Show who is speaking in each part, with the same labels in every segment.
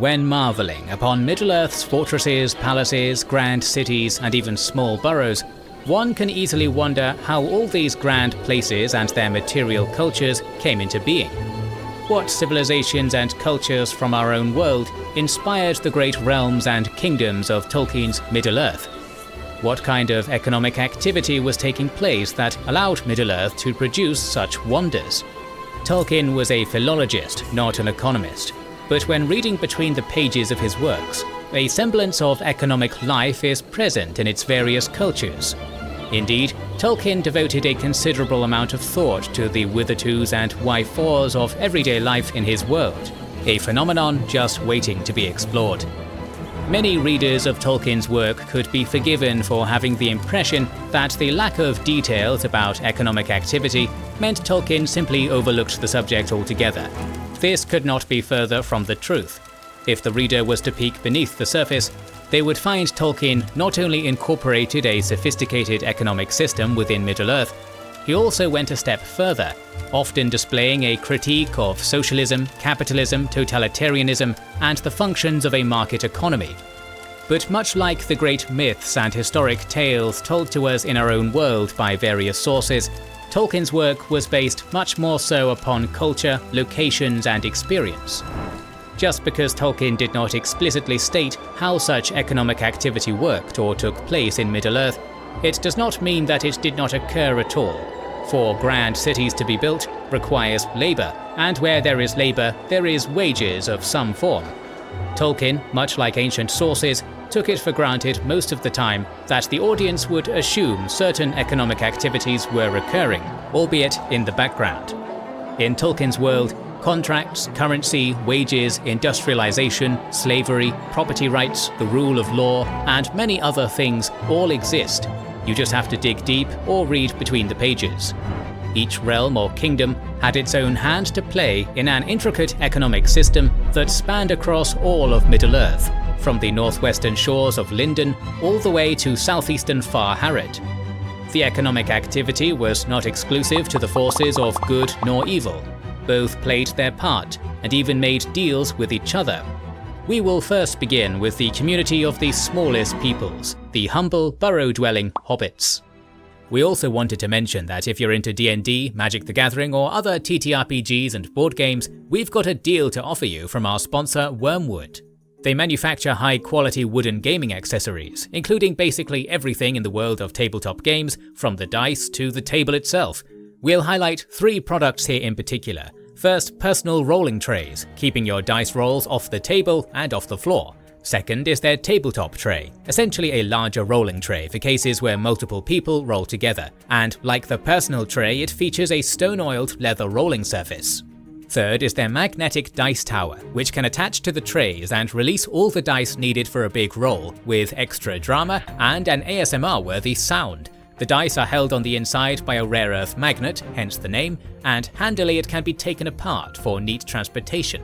Speaker 1: when marvelling upon Middle-earth's fortresses, palaces, grand cities, and even small boroughs, one can easily wonder how all these grand places and their material cultures came into being. What civilizations and cultures from our own world inspired the great realms and kingdoms of Tolkien's Middle-earth? What kind of economic activity was taking place that allowed Middle-earth to produce such wonders? Tolkien was a philologist, not an economist, but when reading between the pages of his works, a semblance of economic life is present in its various cultures. Indeed, Tolkien devoted a considerable amount of thought to the whithertos and why-fors of everyday life in his world, a phenomenon just waiting to be explored. Many readers of Tolkien's work could be forgiven for having the impression that the lack of details about economic activity meant Tolkien simply overlooked the subject altogether. This could not be further from the truth. If the reader was to peek beneath the surface, they would find Tolkien not only incorporated a sophisticated economic system within Middle-earth, he also went a step further, often displaying a critique of socialism, capitalism, totalitarianism, and the functions of a market economy. But much like the great myths and historic tales told to us in our own world by various sources, Tolkien's work was based much more so upon culture, locations, and experience. Just because Tolkien did not explicitly state how such economic activity worked or took place in Middle-earth, it does not mean that it did not occur at all. For grand cities to be built requires labour, and where there is labour, there is wages of some form. Tolkien, much like ancient sources, took it for granted most of the time that the audience would assume certain economic activities were occurring, albeit in the background. In Tolkien's world, contracts, currency, wages, industrialization, slavery, property rights, the rule of law, and many other things all exist. You just have to dig deep or read between the pages. Each realm or kingdom had its own hand to play in an intricate economic system that spanned across all of Middle-earth, from the northwestern shores of Lindon all the way to southeastern Far Harad. The economic activity was not exclusive to the forces of good nor evil. Both played their part and even made deals with each other. We will first begin with the community of the smallest peoples, the humble, burrow-dwelling Hobbits. We also wanted to mention that if you're into D&D, Magic the Gathering, or other TTRPGs and board games, we've got a deal to offer you from our sponsor Wormwood. They manufacture high-quality wooden gaming accessories, including basically everything in the world of tabletop games, from the dice to the table itself. We'll highlight 3 products here in particular. First, personal rolling trays, keeping your dice rolls off the table and off the floor. Second is their tabletop tray, essentially a larger rolling tray for cases where multiple people roll together, and like the personal tray, it features a stone-oiled leather rolling surface. Third is their magnetic dice tower, which can attach to the trays and release all the dice needed for a big roll, with extra drama and an ASMR-worthy sound. The dice are held on the inside by a rare earth magnet, hence the name, and handily it can be taken apart for neat transportation.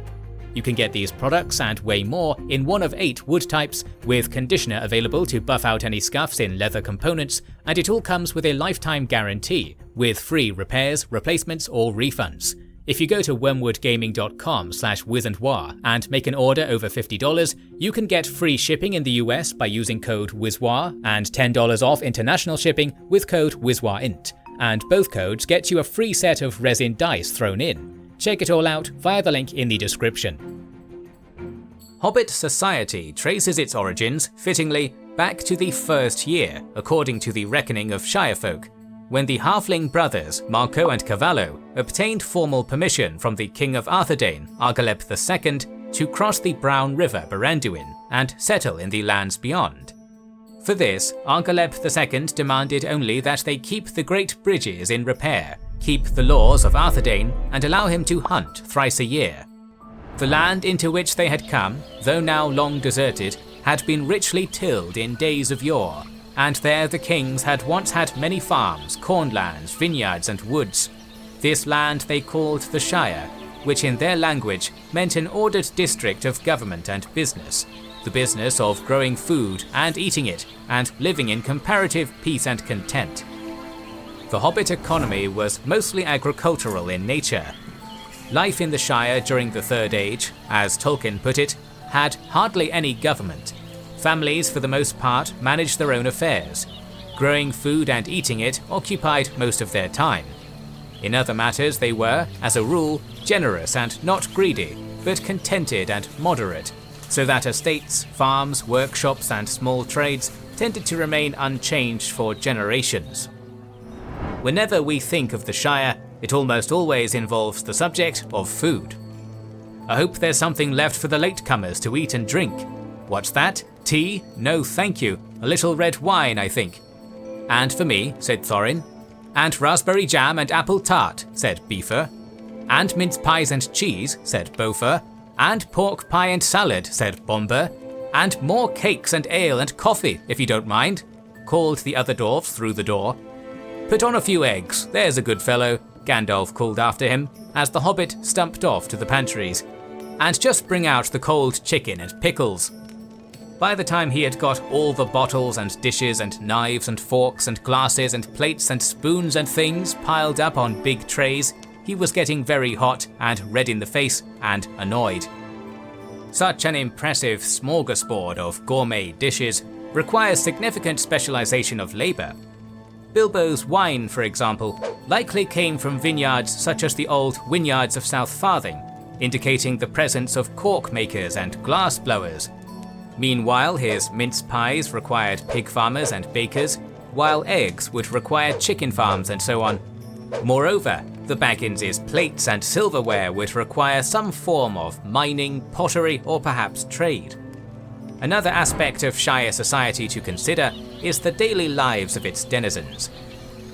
Speaker 1: You can get these products and way more in one of 8 wood types, with conditioner available to buff out any scuffs in leather components, and it all comes with a lifetime guarantee, with free repairs, replacements, or refunds. If you go to wormwoodgaming.com/wizandwar and make an order over $50, you can get free shipping in the US by using code WIZWAR and $10 off international shipping with code WIZWARINT. And both codes get you a free set of resin dice thrown in. Check it all out via the link in the description. Hobbit society traces its origins, fittingly, back to the first year, according to the reckoning of Shire folk, when the halfling brothers Marco and Cavallo obtained formal permission from the King of Arthedain, Argaleb II, to cross the Brown River Baranduin and settle in the lands beyond. For this, Argaleb II demanded only that they keep the great bridges in repair, keep the laws of Arthedain, and allow him to hunt thrice a year. The land into which they had come, though now long deserted, had been richly tilled in days of yore, and there the kings had once had many farms, cornlands, vineyards and woods. This land they called the Shire, which in their language meant an ordered district of government and business, the business of growing food and eating it, and living in comparative peace and content. The Hobbit economy was mostly agricultural in nature. Life in the Shire during the Third Age, as Tolkien put it, had hardly any government. Families, for the most part, managed their own affairs. Growing food and eating it occupied most of their time. In other matters they were, as a rule, generous and not greedy, but contented and moderate, so that estates, farms, workshops and small trades tended to remain unchanged for generations. Whenever we think of the Shire, it almost always involves the subject of food. I hope there's something left for the latecomers to eat and drink. What's that? Tea? No thank you. A little red wine, I think. And for me, said Thorin. And raspberry jam and apple tart, said Beaver. And mince pies and cheese, said Bofer. And pork pie and salad, said Bomber. And more cakes and ale and coffee, if you don't mind, called the other dwarfs through the door. Put on a few eggs, there's a good fellow, Gandalf called after him, as the hobbit stumped off to the pantries. And just bring out the cold chicken and pickles. By the time he had got all the bottles and dishes and knives and forks and glasses and plates and spoons and things piled up on big trays, he was getting very hot and red in the face and annoyed. Such an impressive smorgasbord of gourmet dishes requires significant specialization of labor. Bilbo's wine, for example, likely came from vineyards such as the old Wynyards of South Farthing, indicating the presence of cork makers and glass blowers. Meanwhile, his mince pies required pig farmers and bakers, while eggs would require chicken farms and so on. Moreover, the Bagginses' plates and silverware would require some form of mining, pottery, or perhaps trade. Another aspect of Shire society to consider is the daily lives of its denizens.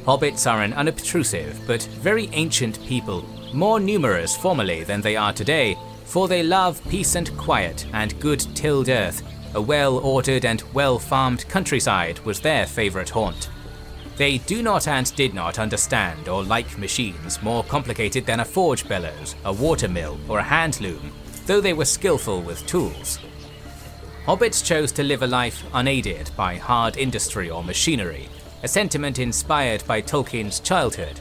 Speaker 1: Hobbits are an unobtrusive but very ancient people, more numerous formerly than they are today, for they love peace and quiet and good tilled earth. A well-ordered and well-farmed countryside was their favourite haunt. They do not and did not understand or like machines more complicated than a forge bellows, a watermill, or a hand loom, though they were skillful with tools. Hobbits chose to live a life unaided by hard industry or machinery, a sentiment inspired by Tolkien's childhood.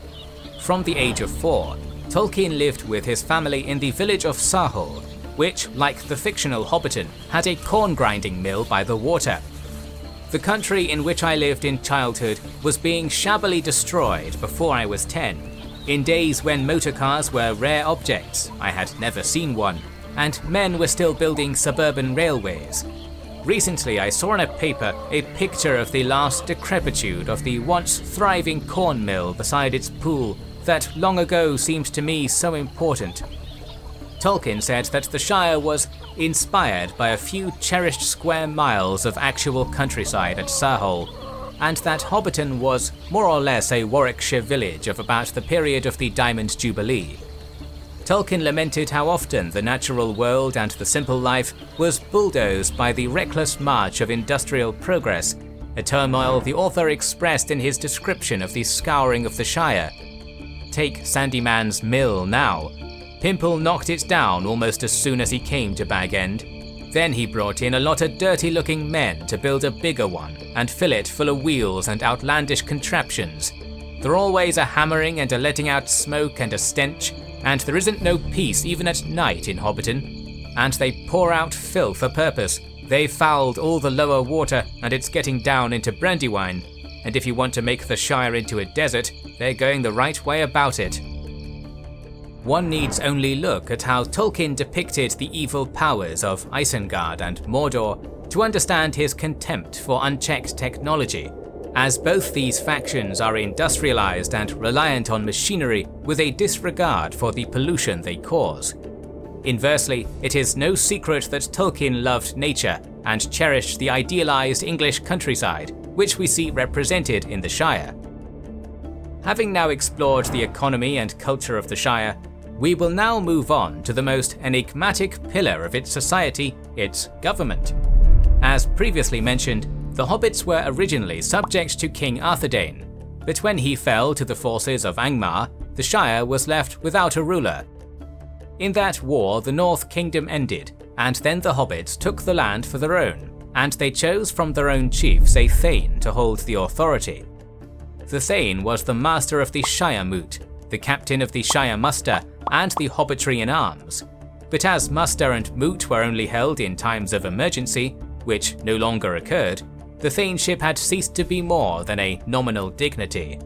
Speaker 1: From the age of 4, Tolkien lived with his family in the village of Sahul, which, like the fictional Hobbiton, had a corn grinding mill by the water. The country in which I lived in childhood was being shabbily destroyed before I was 10. In days when motor cars were rare objects, I had never seen one, and men were still building suburban railways. Recently I saw in a paper a picture of the last decrepitude of the once thriving corn mill beside its pool that long ago seemed to me so important. Tolkien said that the Shire was inspired by a few cherished square miles of actual countryside at Sahul, and that Hobbiton was more or less a Warwickshire village of about the period of the Diamond Jubilee. Tolkien lamented how often the natural world and the simple life was bulldozed by the reckless march of industrial progress, a turmoil the author expressed in his description of the scouring of the Shire. Take Sandyman's mill now. Pimple knocked it down almost as soon as he came to Bag End. Then he brought in a lot of dirty-looking men to build a bigger one and fill it full of wheels and outlandish contraptions. They're always a hammering and a letting out smoke and a stench, and there isn't no peace even at night in Hobbiton. And they pour out filth a purpose. They've fouled all the lower water and it's getting down into Brandywine. And if you want to make the Shire into a desert, they're going the right way about it. One needs only look at how Tolkien depicted the evil powers of Isengard and Mordor to understand his contempt for unchecked technology, as both these factions are industrialized and reliant on machinery with a disregard for the pollution they cause. Inversely, it is no secret that Tolkien loved nature and cherished the idealized English countryside, which we see represented in the Shire. Having now explored the economy and culture of the Shire, we will now move on to the most enigmatic pillar of its society, its government. As previously mentioned, the Hobbits were originally subject to King Arthedain, but when he fell to the forces of Angmar, the Shire was left without a ruler. In that war, the North Kingdom ended, and then the Hobbits took the land for their own, and they chose from their own chiefs a Thane to hold the authority. The Thane was the master of the Shire Moot, the captain of the Shire Muster, and the Hobbitry in arms. but as muster and moot were only held in times of emergency, which no longer occurred, the Thainship had ceased to be more than a nominal dignity.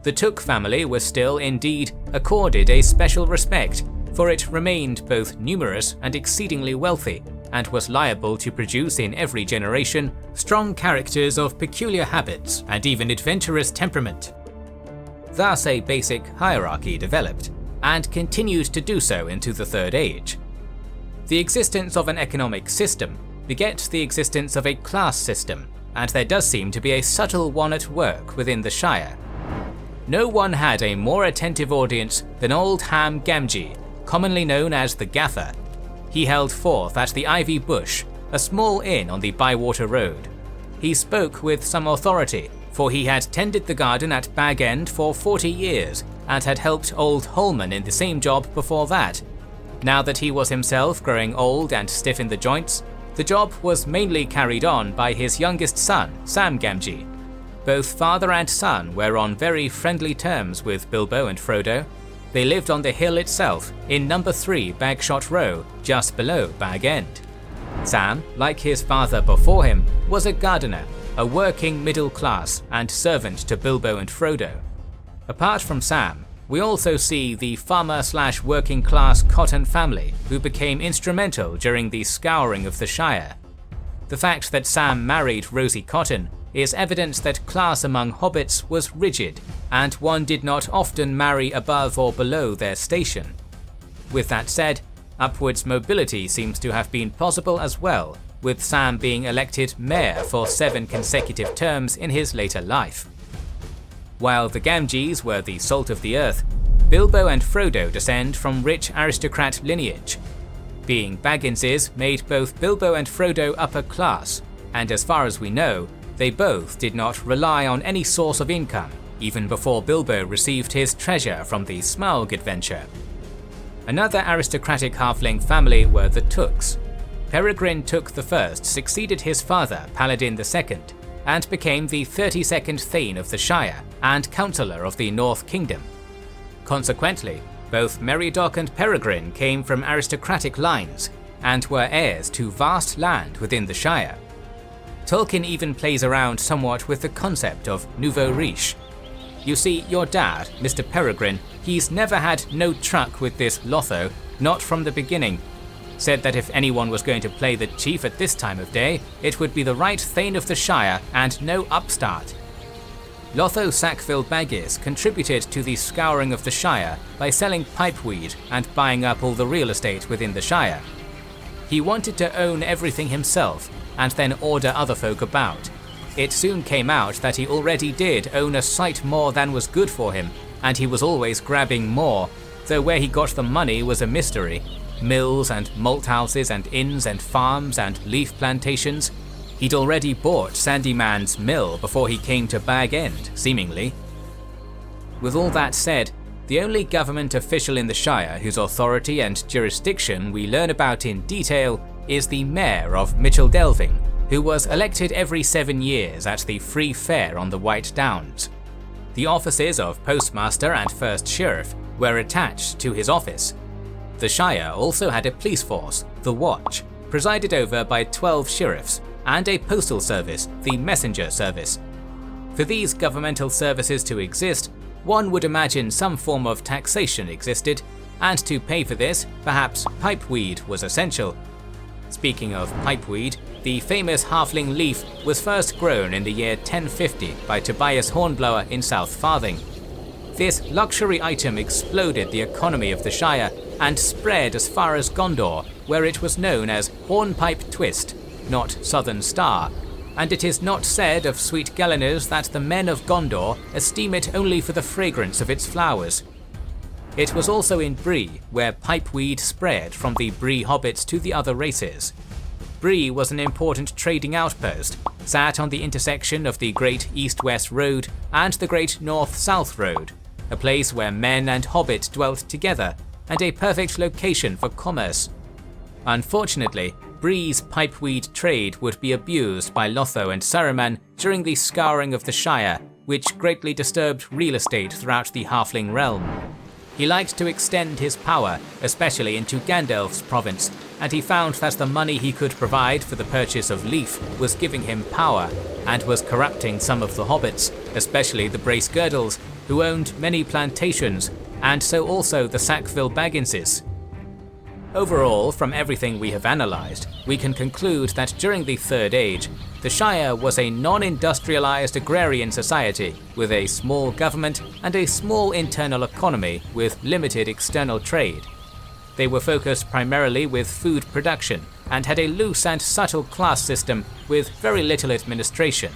Speaker 1: The Took family was still indeed accorded a special respect, for it remained both numerous and exceedingly wealthy, and was liable to produce in every generation strong characters of peculiar habits and even adventurous temperament. Thus a basic hierarchy developed, and continued to do so into the Third Age. The existence of an economic system begets the existence of a class system, and there does seem to be a subtle one at work within the Shire. No one had a more attentive audience than old Ham Gamgee, commonly known as the Gaffer. He held forth at the Ivy Bush, a small inn on the Bywater Road. He spoke with some authority, for he had tended the garden at Bag End for 40 years, and had helped old Holman in the same job before that. Now that he was himself growing old and stiff in the joints, the job was mainly carried on by his youngest son, Sam Gamgee. Both father and son were on very friendly terms with Bilbo and Frodo. They lived on the hill itself, in number 3 Bagshot Row, just below Bag End. Sam, like his father before him, was a gardener, a working middle class and servant to Bilbo and Frodo. Apart from Sam, we also see the farmer/working class Cotton family, who became instrumental during the scouring of the Shire. The fact that Sam married Rosie Cotton is evidence that class among hobbits was rigid, and one did not often marry above or below their station. With that said, upwards mobility seems to have been possible as well, with Sam being elected mayor for 7 consecutive terms in his later life. While the Gamgees were the salt of the earth, Bilbo and Frodo descend from rich aristocrat lineage. Being Bagginses made both Bilbo and Frodo upper class, and as far as we know, they both did not rely on any source of income, even before Bilbo received his treasure from the Smaug adventure. Another aristocratic halfling family were the Tooks. Peregrine Took I succeeded his father, Paladin II, and became the 32nd Thane of the Shire and Councillor of the North Kingdom. Consequently, both Meriadoc and Peregrine came from aristocratic lines, and were heirs to vast land within the Shire. Tolkien even plays around somewhat with the concept of nouveau riche. You see, your dad, Mr. Peregrine, he's never had no truck with this Lotho, not from the beginning. Said that if anyone was going to play the chief at this time of day, it would be the right Thane of the Shire and no upstart. Lotho Sackville Baggis contributed to the scouring of the Shire by selling pipeweed and buying up all the real estate within the Shire. He wanted to own everything himself and then order other folk about. It soon came out that he already did own a sight more than was good for him, and he was always grabbing more, though where he got the money was a mystery. Mills and malt houses and inns and farms and leaf plantations. He'd already bought Sandyman's mill before he came to Bag End, seemingly. With all that said, the only government official in the Shire whose authority and jurisdiction we learn about in detail is the Mayor of Micheldelving, who was elected every 7 years at the Free Fair on the White Downs. The offices of Postmaster and First Sheriff were attached to his office. The Shire also had a police force, the Watch, presided over by 12 sheriffs, and a postal service, the Messenger Service. For these governmental services to exist, one would imagine some form of taxation existed, and to pay for this, perhaps pipeweed was essential. Speaking of pipeweed, the famous halfling leaf was first grown in the year 1050 by Tobias Hornblower in South Farthing. This luxury item exploded the economy of the Shire and spread as far as Gondor, where it was known as Hornpipe Twist, not Southern Star, and it is not said of sweet Galeners that the men of Gondor esteem it only for the fragrance of its flowers. It was also in Bree where pipeweed spread from the Bree hobbits to the other races. Bree was an important trading outpost, sat on the intersection of the Great East-West Road and the Great North-South Road, a place where men and hobbit dwelt together, and a perfect location for commerce. Unfortunately, Bree's pipeweed trade would be abused by Lotho and Saruman during the scouring of the Shire, which greatly disturbed real estate throughout the halfling realm. He liked to extend his power, especially into Gandalf's province, and he found that the money he could provide for the purchase of leaf was giving him power, and was corrupting some of the hobbits, especially the Bracegirdles, who owned many plantations, and so also the Sackville Bagginses. Overall, from everything we have analysed, we can conclude that during the Third Age, the Shire was a non-industrialised agrarian society with a small government and a small internal economy with limited external trade. They were focused primarily with food production and had a loose and subtle class system with very little administration.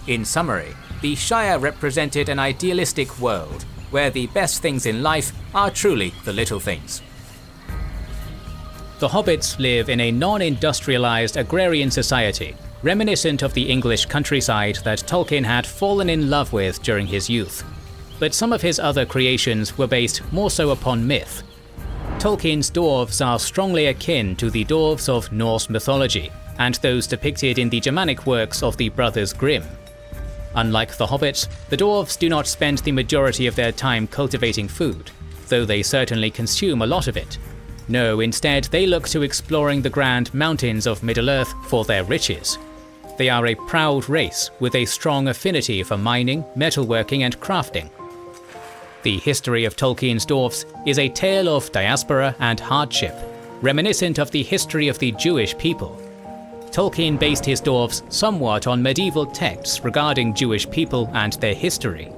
Speaker 1: In summary, the Shire represented an idealistic world where the best things in life are truly the little things. The Hobbits live in a non-industrialised agrarian society, reminiscent of the English countryside that Tolkien had fallen in love with during his youth. But some of his other creations were based more so upon myth. Tolkien's dwarves are strongly akin to the dwarves of Norse mythology, and those depicted in the Germanic works of the Brothers Grimm. Unlike the Hobbits, the dwarves do not spend the majority of their time cultivating food, though they certainly consume a lot of it. No, instead they look to exploring the grand mountains of Middle-earth for their riches. They are a proud race with a strong affinity for mining, metalworking and crafting. The history of Tolkien's dwarfs is a tale of diaspora and hardship, reminiscent of the history of the Jewish people. Tolkien based his dwarfs somewhat on medieval texts regarding Jewish people and their history.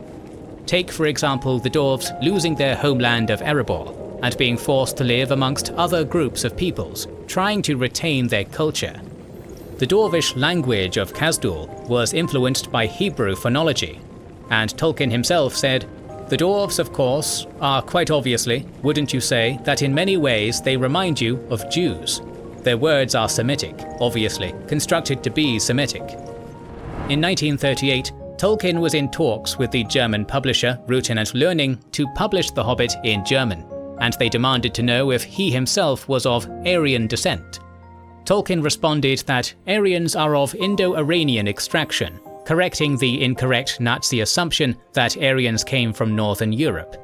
Speaker 1: Take for example the dwarves losing their homeland of Erebor, and being forced to live amongst other groups of peoples, trying to retain their culture. The Dwarvish language of Khazad-dûm was influenced by Hebrew phonology, and Tolkien himself said, "The dwarves, of course, are quite obviously, wouldn't you say, that in many ways they remind you of Jews. Their words are Semitic, obviously, constructed to be Semitic." In 1938, Tolkien was in talks with the German publisher Ruten and Learning to publish The Hobbit in German, and they demanded to know if he himself was of Aryan descent. Tolkien responded that Aryans are of Indo-Iranian extraction, correcting the incorrect Nazi assumption that Aryans came from Northern Europe.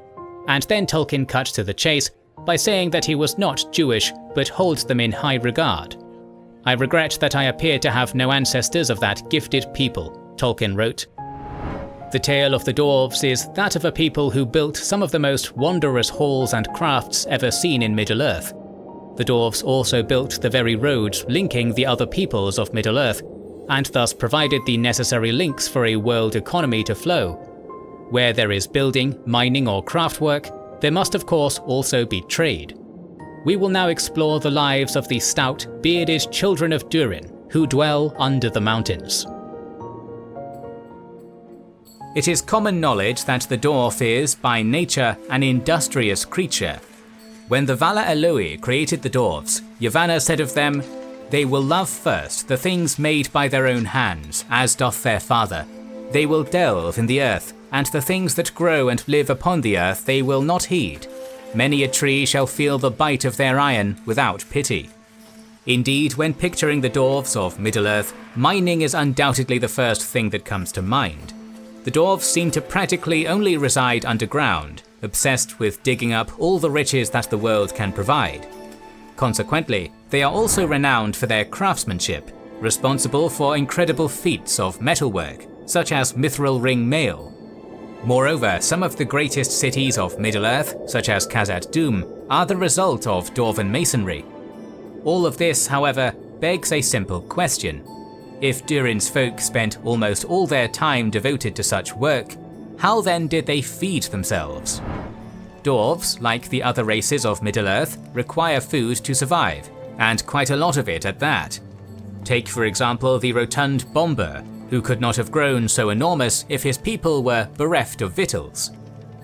Speaker 1: And then Tolkien cut to the chase by saying that he was not Jewish but holds them in high regard. "I regret that I appear to have no ancestors of that gifted people," Tolkien wrote. The tale of the dwarves is that of a people who built some of the most wondrous halls and crafts ever seen in Middle-earth. The dwarves also built the very roads linking the other peoples of Middle-earth, and thus provided the necessary links for a world economy to flow. Where there is building, mining or craft work, there must of course also be trade. We will now explore the lives of the stout, bearded children of Durin, who dwell under the mountains. It is common knowledge that the dwarf is, by nature, an industrious creature. When the Vala Eloi created the dwarves, Yavanna said of them, "They will love first the things made by their own hands, as doth their father. They will delve in the earth, and the things that grow and live upon the earth they will not heed. Many a tree shall feel the bite of their iron without pity." Indeed, when picturing the dwarves of Middle-earth, mining is undoubtedly the first thing that comes to mind. The dwarves seem to practically only reside underground, obsessed with digging up all the riches that the world can provide. Consequently, they are also renowned for their craftsmanship, responsible for incredible feats of metalwork, such as Mithril Ring Mail. Moreover, some of the greatest cities of Middle-earth, such as Khazad-dûm, are the result of dwarven masonry. All of this, however, begs a simple question. If Durin's folk spent almost all their time devoted to such work, how then did they feed themselves? Dwarves, like the other races of Middle-earth, require food to survive, and quite a lot of it at that. Take for example the rotund Bombur, who could not have grown so enormous if his people were bereft of victuals.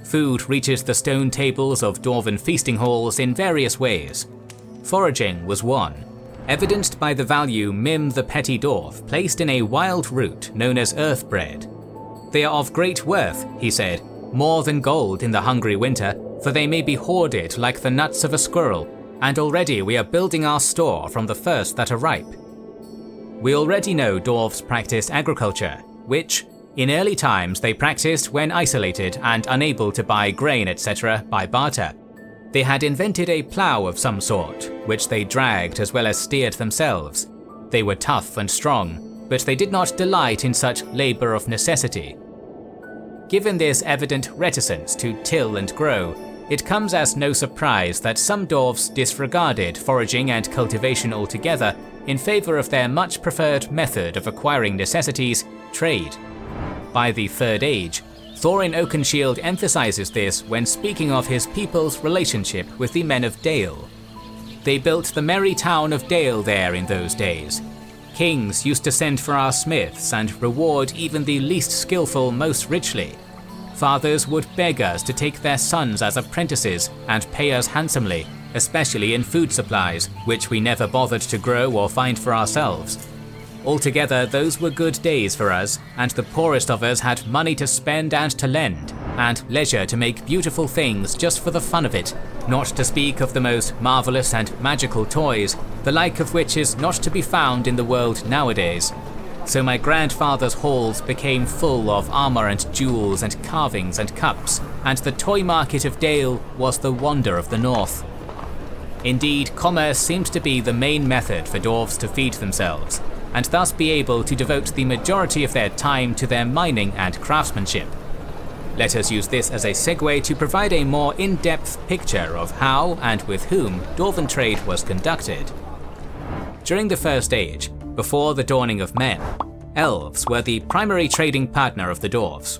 Speaker 1: Food reaches the stone tables of dwarven feasting halls in various ways. Foraging was one, evidenced by the value Mim the petty dwarf placed in a wild root known as earth bread. "They are of great worth," he said, "more than gold in the hungry winter, for they may be hoarded like the nuts of a squirrel, and already we are building our store from the first that are ripe." We already know dwarves practiced agriculture, which, In early times, they practiced when isolated and unable to buy grain, etc. by barter. They had invented a plough of some sort, which they dragged as well as steered themselves. They were tough and strong, but they did not delight in such labour of necessity. Given this evident reticence to till and grow, it comes as no surprise that some dwarves disregarded foraging and cultivation altogether in favour of their much preferred method of acquiring necessities, trade. By the Third Age, Thorin Oakenshield emphasises this when speaking of his people's relationship with the men of Dale. They built the merry town of Dale there in those days. Kings used to send for our smiths and reward even the least skillful most richly. Fathers would beg us to take their sons as apprentices and pay us handsomely, especially in food supplies, which we never bothered to grow or find for ourselves. Altogether, those were good days for us, and the poorest of us had money to spend and to lend, and leisure to make beautiful things just for the fun of it, not to speak of the most marvellous and magical toys, the like of which is not to be found in the world nowadays. So my grandfather's halls became full of armour and jewels and carvings and cups, and the toy market of Dale was the wonder of the north. Indeed, commerce seemed to be the main method for dwarves to feed themselves, and thus be able to devote the majority of their time to their mining and craftsmanship. Let us use this as a segue to provide a more in-depth picture of how and with whom dwarven trade was conducted. During the First Age, before the dawning of men, elves were the primary trading partner of the dwarves.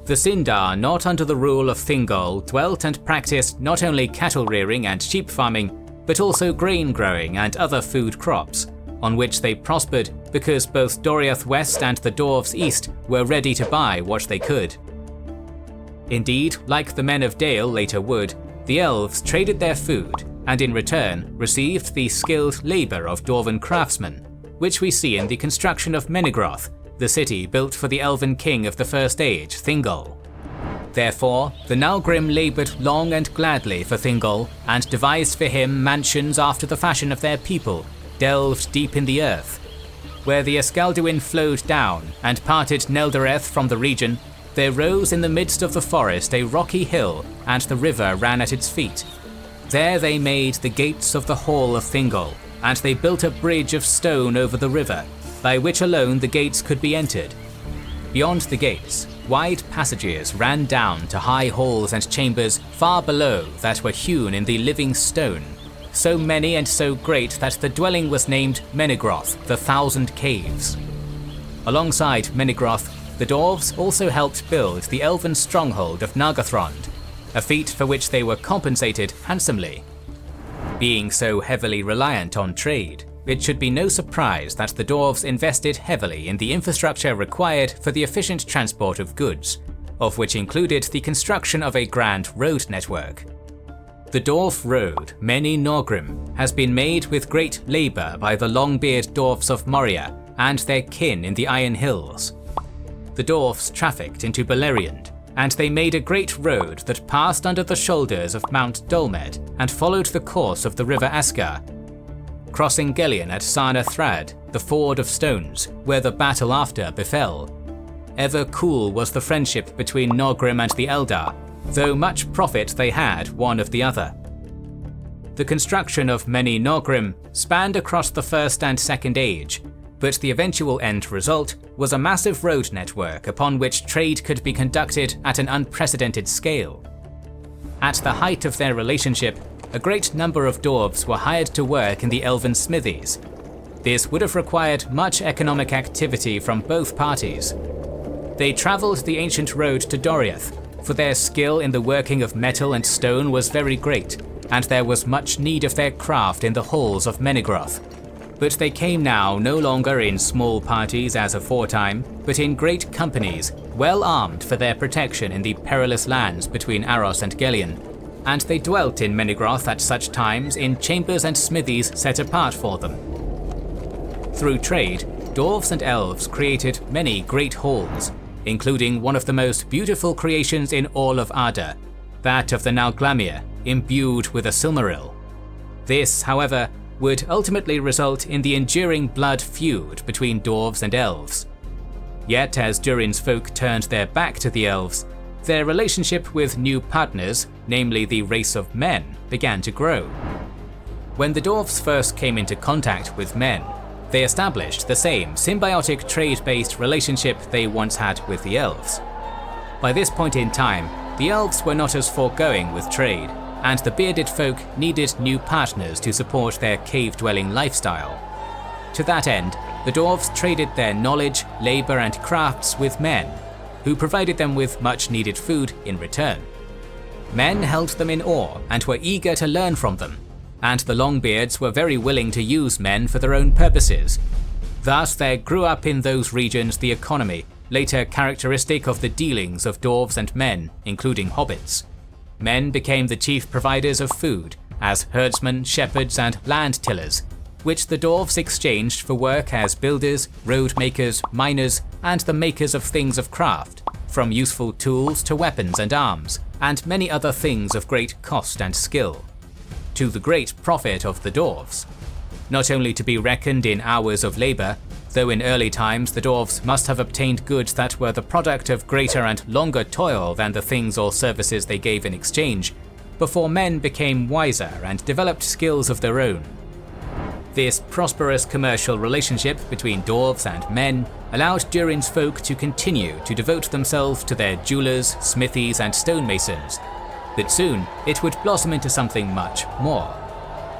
Speaker 1: The Sindhar, not under the rule of Thingol, dwelt and practiced not only cattle rearing and sheep farming, but also grain growing and other food crops, on which they prospered because both Doriath West and the Dwarves East were ready to buy what they could. Indeed, like the men of Dale later would, the elves traded their food and in return received the skilled labour of dwarven craftsmen, which we see in the construction of Menegroth, the city built for the elven king of the First Age, Thingol. Therefore, the Nalgrim laboured long and gladly for Thingol and devised for him mansions after the fashion of their people, delved deep in the earth. Where the Escalduin flowed down and parted Neldereth from the region, there rose in the midst of the forest a rocky hill, and the river ran at its feet. There they made the gates of the hall of Thingol, and they built a bridge of stone over the river, by which alone the gates could be entered. Beyond the gates, wide passages ran down to high halls and chambers far below that were hewn in the living stone, so many and so great that the dwelling was named Menegroth, the Thousand Caves. Alongside Menegroth, the dwarves also helped build the elven stronghold of Nargothrond, a feat for which they were compensated handsomely. Being so heavily reliant on trade, it should be no surprise that the dwarves invested heavily in the infrastructure required for the efficient transport of goods, of which included the construction of a grand road network. The Dorf Road, Meni Norgrim, has been made with great labour by the Longbeard dwarfs of Moria and their kin in the Iron Hills. The dwarfs trafficked into Beleriand, and they made a great road that passed under the shoulders of Mount Dolmed and followed the course of the river Askar, crossing Gelion at Sarna Thrad, the Ford of Stones, where the battle after befell. Ever cool was the friendship between Norgrim and the Eldar, though much profit they had one of the other. The construction of Meni Norgrim spanned across the First and Second Age, but the eventual end result was a massive road network upon which trade could be conducted at an unprecedented scale. At the height of their relationship, a great number of dwarves were hired to work in the elven smithies. This would have required much economic activity from both parties. They travelled the ancient road to Doriath, for their skill in the working of metal and stone was very great, and there was much need of their craft in the halls of Menegroth. But they came now no longer in small parties as aforetime, but in great companies, well armed for their protection in the perilous lands between Aros and Gelion, and they dwelt in Menegroth at such times in chambers and smithies set apart for them. Through trade, dwarves and elves created many great halls, including one of the most beautiful creations in all of Arda, that of the Nalglamir, imbued with a Silmaril. This, however, would ultimately result in the enduring blood feud between dwarves and elves. Yet as Durin's folk turned their back to the elves, their relationship with new partners, namely the race of men, began to grow. When the dwarfs first came into contact with men, they established the same symbiotic trade-based relationship they once had with the elves. By this point in time, the elves were not as foregoing with trade, and the bearded folk needed new partners to support their cave-dwelling lifestyle. To that end, the dwarves traded their knowledge, labour and crafts with men, who provided them with much-needed food in return. Men held them in awe and were eager to learn from them, and the Longbeards were very willing to use men for their own purposes. Thus there grew up in those regions the economy, later characteristic of the dealings of dwarves and men, including hobbits. Men became the chief providers of food, as herdsmen, shepherds and land tillers, which the dwarves exchanged for work as builders, road makers, miners, and the makers of things of craft, from useful tools to weapons and arms, and many other things of great cost and skill, to the great profit of the dwarves. Not only to be reckoned in hours of labour, though in early times the dwarves must have obtained goods that were the product of greater and longer toil than the things or services they gave in exchange, before men became wiser and developed skills of their own. This prosperous commercial relationship between dwarves and men allowed Durin's folk to continue to devote themselves to their jewelers, smithies and stonemasons, but soon it would blossom into something much more.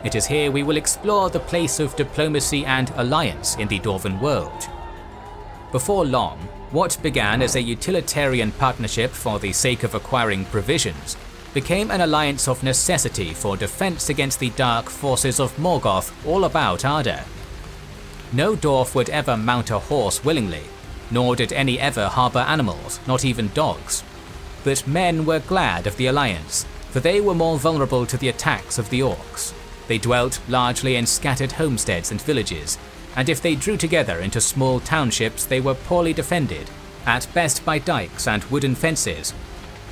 Speaker 1: It is here we will explore the place of diplomacy and alliance in the Dwarven world. Before long, what began as a utilitarian partnership for the sake of acquiring provisions became an alliance of necessity for defense against the dark forces of Morgoth all about Arda. No dwarf would ever mount a horse willingly, nor did any ever harbour animals, not even dogs. But men were glad of the alliance, for they were more vulnerable to the attacks of the orcs. They dwelt largely in scattered homesteads and villages, and if they drew together into small townships they were poorly defended, at best by dikes and wooden fences.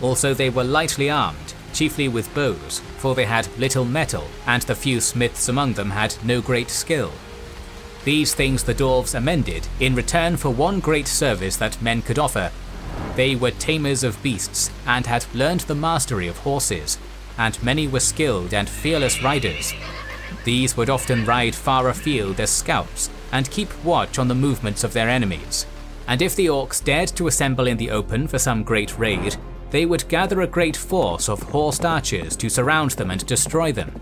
Speaker 1: Also they were lightly armed, chiefly with bows, for they had little metal, and the few smiths among them had no great skill. These things the dwarves amended in return for one great service that men could offer. They were tamers of beasts, and had learned the mastery of horses, and many were skilled and fearless riders. These would often ride far afield as scouts, and keep watch on the movements of their enemies. And if the orcs dared to assemble in the open for some great raid, they would gather a great force of horsed archers to surround them and destroy them.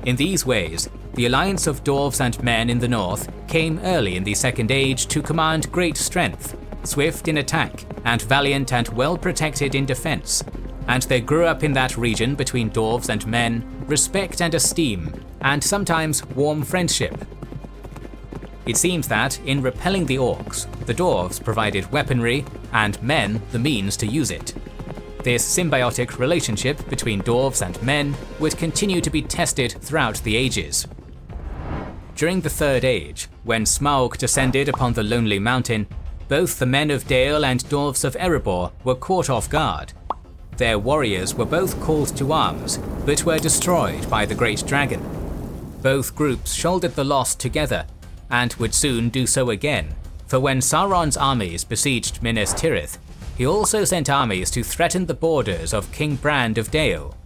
Speaker 1: In these ways, the alliance of dwarves and men in the north came early in the Second Age to command great strength, swift in attack, and valiant and well protected in defense. And there grew up in that region between dwarves and men respect and esteem, and sometimes warm friendship. It seems that, in repelling the orcs, the dwarves provided weaponry, and men the means to use it. This symbiotic relationship between dwarves and men would continue to be tested throughout the ages. During the Third Age, when Smaug descended upon the Lonely Mountain, both the men of Dale and dwarves of Erebor were caught off guard. Their warriors were both called to arms, but were destroyed by the great dragon. Both groups shouldered the loss together, and would soon do so again, for when Sauron's armies besieged Minas Tirith, he also sent armies to threaten the borders of King Brand of Dale.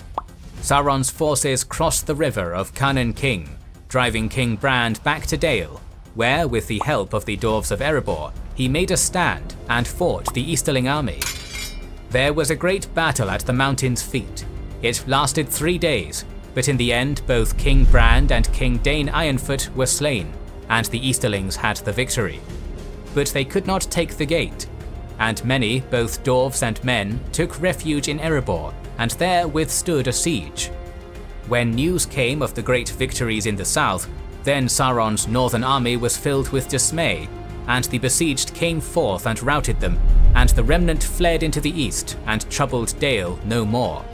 Speaker 1: Sauron's forces crossed the river of Canaan King, driving King Brand back to Dale, where, with the help of the dwarves of Erebor, he made a stand and fought the Easterling army. There was a great battle at the mountain's feet. It lasted 3 days, but in the end both King Brand and King Dane Ironfoot were slain, and the Easterlings had the victory. But they could not take the gate, and many, both dwarves and men, took refuge in Erebor, and there withstood a siege. When news came of the great victories in the south, then Sauron's northern army was filled with dismay, and the besieged came forth and routed them, and the remnant fled into the east and troubled Dale no more.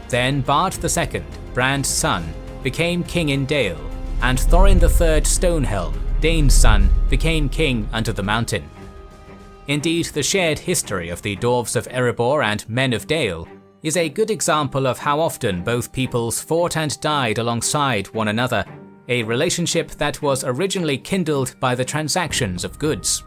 Speaker 1: Then Bard II, Brand's son, became king in Dale, and Thorin III Stonehelm, Dane's son, became king under the mountain. Indeed, the shared history of the dwarves of Erebor and men of Dale is a good example of how often both peoples fought and died alongside one another, a relationship that was originally kindled by the transactions of goods.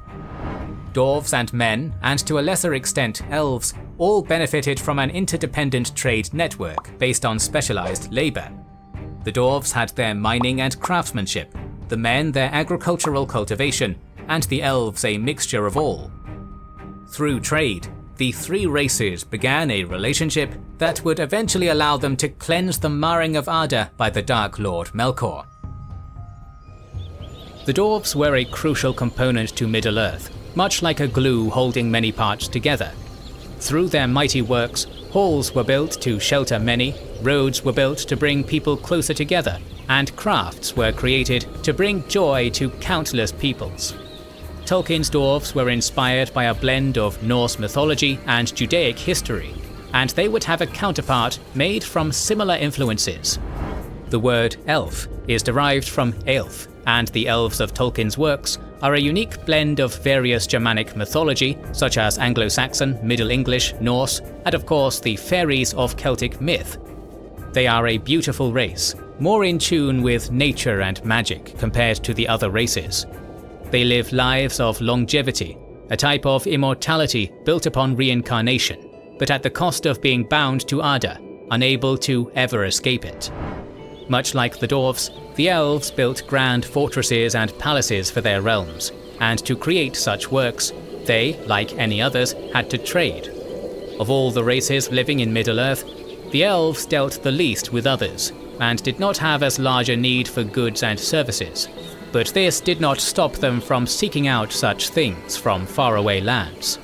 Speaker 1: Dwarves and Men, and to a lesser extent Elves, all benefited from an interdependent trade network based on specialized labor. The Dwarves had their mining and craftsmanship, the Men their agricultural cultivation, and the Elves a mixture of all. Through trade, the three races began a relationship that would eventually allow them to cleanse the marring of Arda by the Dark Lord Melkor. The Dwarves were a crucial component to Middle-earth, much like a glue holding many parts together. Through their mighty works, halls were built to shelter many, roads were built to bring people closer together, and crafts were created to bring joy to countless peoples. Tolkien's dwarves were inspired by a blend of Norse mythology and Judaic history, and they would have a counterpart made from similar influences. The word elf is derived from Aelf, and the elves of Tolkien's works are a unique blend of various Germanic mythology, such as Anglo-Saxon, Middle English, Norse, and of course the fairies of Celtic myth. They are a beautiful race, more in tune with nature and magic compared to the other races. They live lives of longevity, a type of immortality built upon reincarnation, but at the cost of being bound to Arda, unable to ever escape it. Much like the Dwarfs, the Elves built grand fortresses and palaces for their realms, and to create such works, they, like any others, had to trade. Of all the races living in Middle-earth, the Elves dealt the least with others, and did not have as large a need for goods and services, but this did not stop them from seeking out such things from faraway lands.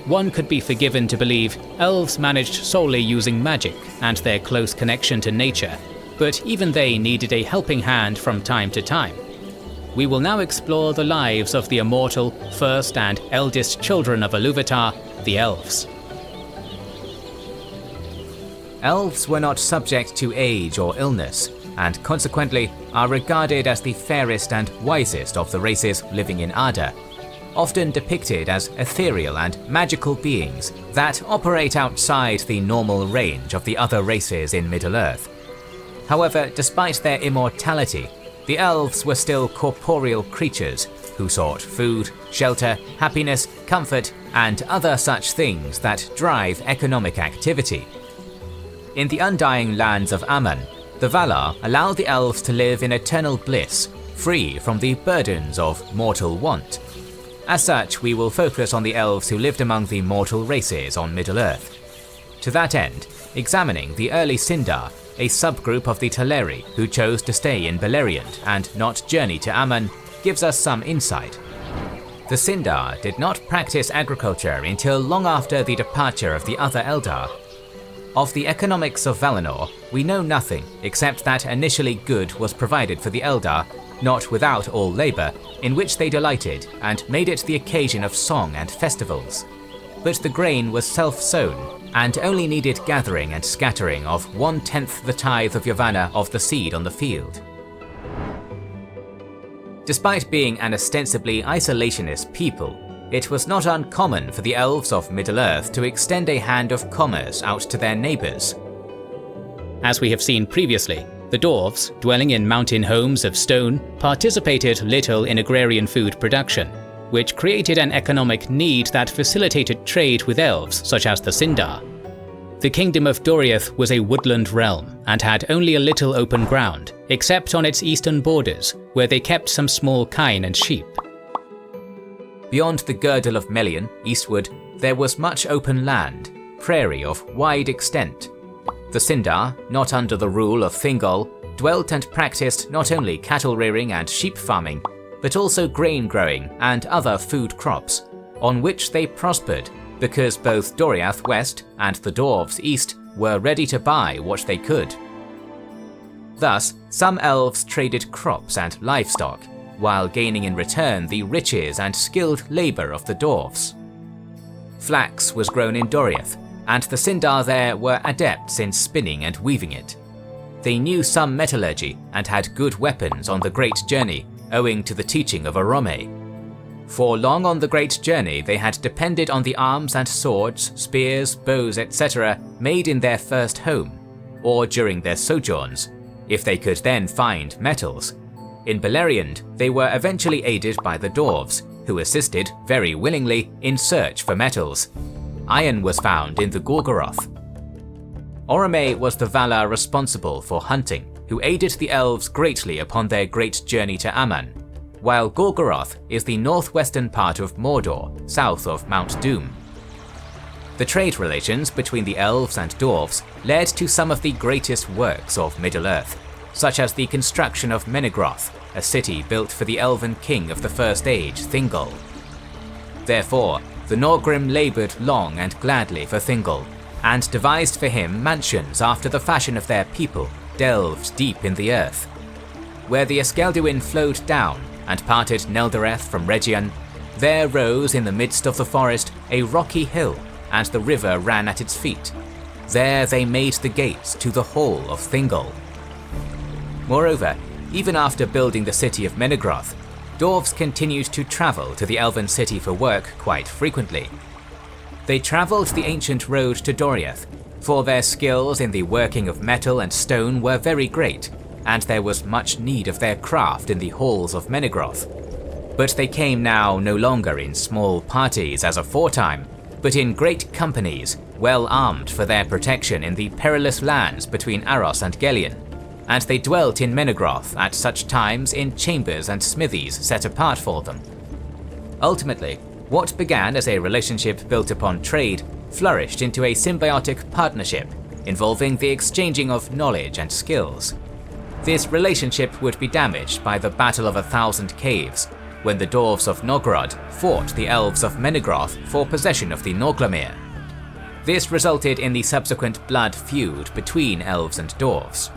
Speaker 1: One could be forgiven to believe Elves managed solely using magic and their close connection to nature, but even they needed a helping hand from time to time. We will now explore the lives of the immortal, first and eldest children of Iluvatar, the Elves. Elves were not subject to age or illness, and consequently are regarded as the fairest and wisest of the races living in Arda, often depicted as ethereal and magical beings that operate outside the normal range of the other races in Middle-earth. However, despite their immortality, the elves were still corporeal creatures who sought food, shelter, happiness, comfort, and other such things that drive economic activity. In the undying lands of Aman, the Valar allow the elves to live in eternal bliss, free from the burdens of mortal want. As such, we will focus on the elves who lived among the mortal races on Middle-earth. To that end, examining the Early Sindhar, a subgroup of the Teleri who chose to stay in Beleriand and not journey to Aman, gives us some insight. The Sindhar did not practice agriculture until long after the departure of the other Eldar. Of the economics of Valinor, we know nothing except that initially good was provided for the Eldar, not without all labor, in which they delighted and made it the occasion of song and festivals. But the grain was self-sown, and only needed gathering and scattering of 1/10 the tithe of Yavanna of the seed on the field. Despite being an ostensibly isolationist people, it was not uncommon for the elves of Middle-earth to extend a hand of commerce out to their neighbours. As we have seen previously, the dwarves, dwelling in mountain homes of stone, participated little in agrarian food production, which created an economic need that facilitated trade with elves such as the Sindhar. The kingdom of Doriath was a woodland realm and had only a little open ground, except on its eastern borders, where they kept some small kine and sheep. Beyond the girdle of Melian, eastward, there was much open land, prairie of wide extent. The Sindhar, not under the rule of Thingol, dwelt and practiced not only cattle rearing and sheep farming, but also grain growing and other food crops, on which they prospered because both Doriath West and the Dwarves East were ready to buy what they could. Thus, some elves traded crops and livestock, while gaining in return the riches and skilled labour of the dwarves. Flax was grown in Doriath, and the Sindhar there were adepts in spinning and weaving it. They knew some metallurgy and had good weapons on the Great Journey, owing to the teaching of Arome. For long on the Great Journey they had depended on the arms and swords, spears, bows, etc. made in their first home, or during their sojourns, if they could then find metals. In Beleriand, they were eventually aided by the dwarves, who assisted, very willingly, in search for metals. Iron was found in the Gorgoroth. Orome was the Valar responsible for hunting, who aided the elves greatly upon their great journey to Aman, while Gorgoroth is the northwestern part of Mordor, south of Mount Doom. The trade relations between the elves and dwarves led to some of the greatest works of Middle-earth, such as the construction of Menegroth, a city built for the elven king of the First Age, Thingol. Therefore, the Norgrim laboured long and gladly for Thingol, and devised for him mansions after the fashion of their people, delved deep in the earth. Where the Eskelduin flowed down and parted Neldereth from Region, there rose in the midst of the forest a rocky hill, and the river ran at its feet. There they made the gates to the hall of Thingol. Moreover, even after building the city of Menegroth, dwarves continued to travel to the elven city for work quite frequently. They travelled the ancient road to Doriath, for their skills in the working of metal and stone were very great, and there was much need of their craft in the halls of Menegroth. But they came now no longer in small parties as aforetime, but in great companies, well armed for their protection in the perilous lands between Aros and Gelion, and they dwelt in Menegroth at such times in chambers and smithies set apart for them. Ultimately, what began as a relationship built upon trade flourished into a symbiotic partnership involving the exchanging of knowledge and skills. This relationship would be damaged by the Battle of 1,000 Caves, when the Dwarves of Nogrod fought the Elves of Menegroth for possession of the Norglamir. This resulted in the subsequent blood feud between elves and dwarves.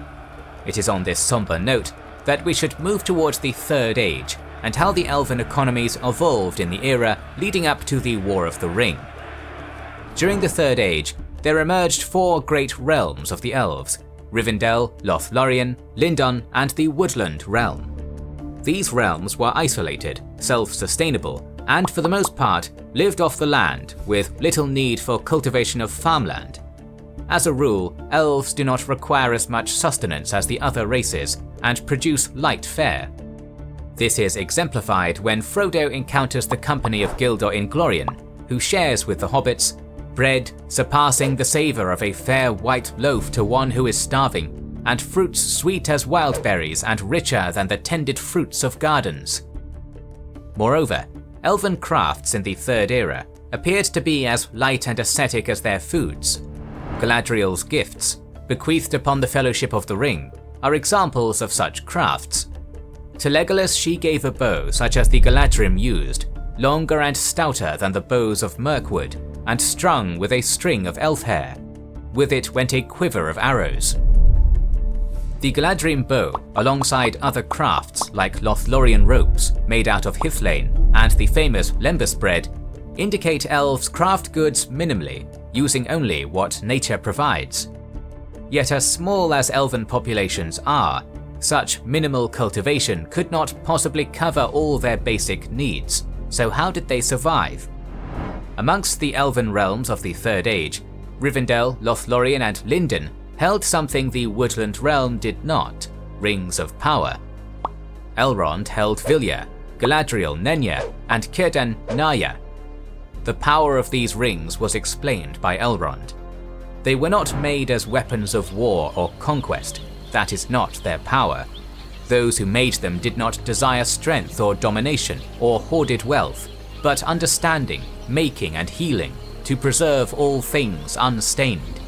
Speaker 1: It is on this somber note that we should move towards the Third Age and how the elven economies evolved in the era leading up to the War of the Ring. During the Third Age, there emerged four great realms of the elves: Rivendell, Lothlorien, Lindon, and the Woodland realm. These realms were isolated, self-sustainable, and for the most part lived off the land with little need for cultivation of farmland. As a rule, elves do not require as much sustenance as the other races and produce light fare. This is exemplified when Frodo encounters the company of Gildor Inglorian, who shares with the hobbits bread surpassing the savour of a fair white loaf to one who is starving, and fruits sweet as wild berries and richer than the tended fruits of gardens. Moreover, elven crafts in the Third Era appeared to be as light and ascetic as their foods. Galadriel's gifts, bequeathed upon the Fellowship of the Ring, are examples of such crafts. To Legolas she gave a bow such as the Galadrim used, longer and stouter than the bows of Mirkwood, and strung with a string of elf hair. With it went a quiver of arrows. The Galadrim bow, alongside other crafts like Lothlorien ropes made out of Hithlane and the famous lembas bread, indicate elves craft goods minimally, using only what nature provides. Yet as small as elven populations are, such minimal cultivation could not possibly cover all their basic needs, so how did they survive? Amongst the elven realms of the Third Age, Rivendell, Lothlorien and Lindon held something the Woodland realm did not: rings of power. Elrond held Vilya, Galadriel Nenya, and Círdan Narya. The power of these rings was explained by Elrond. They were not made as weapons of war or conquest, that is not their power. Those who made them did not desire strength or domination or hoarded wealth, but understanding, making and healing, to preserve all things unstained.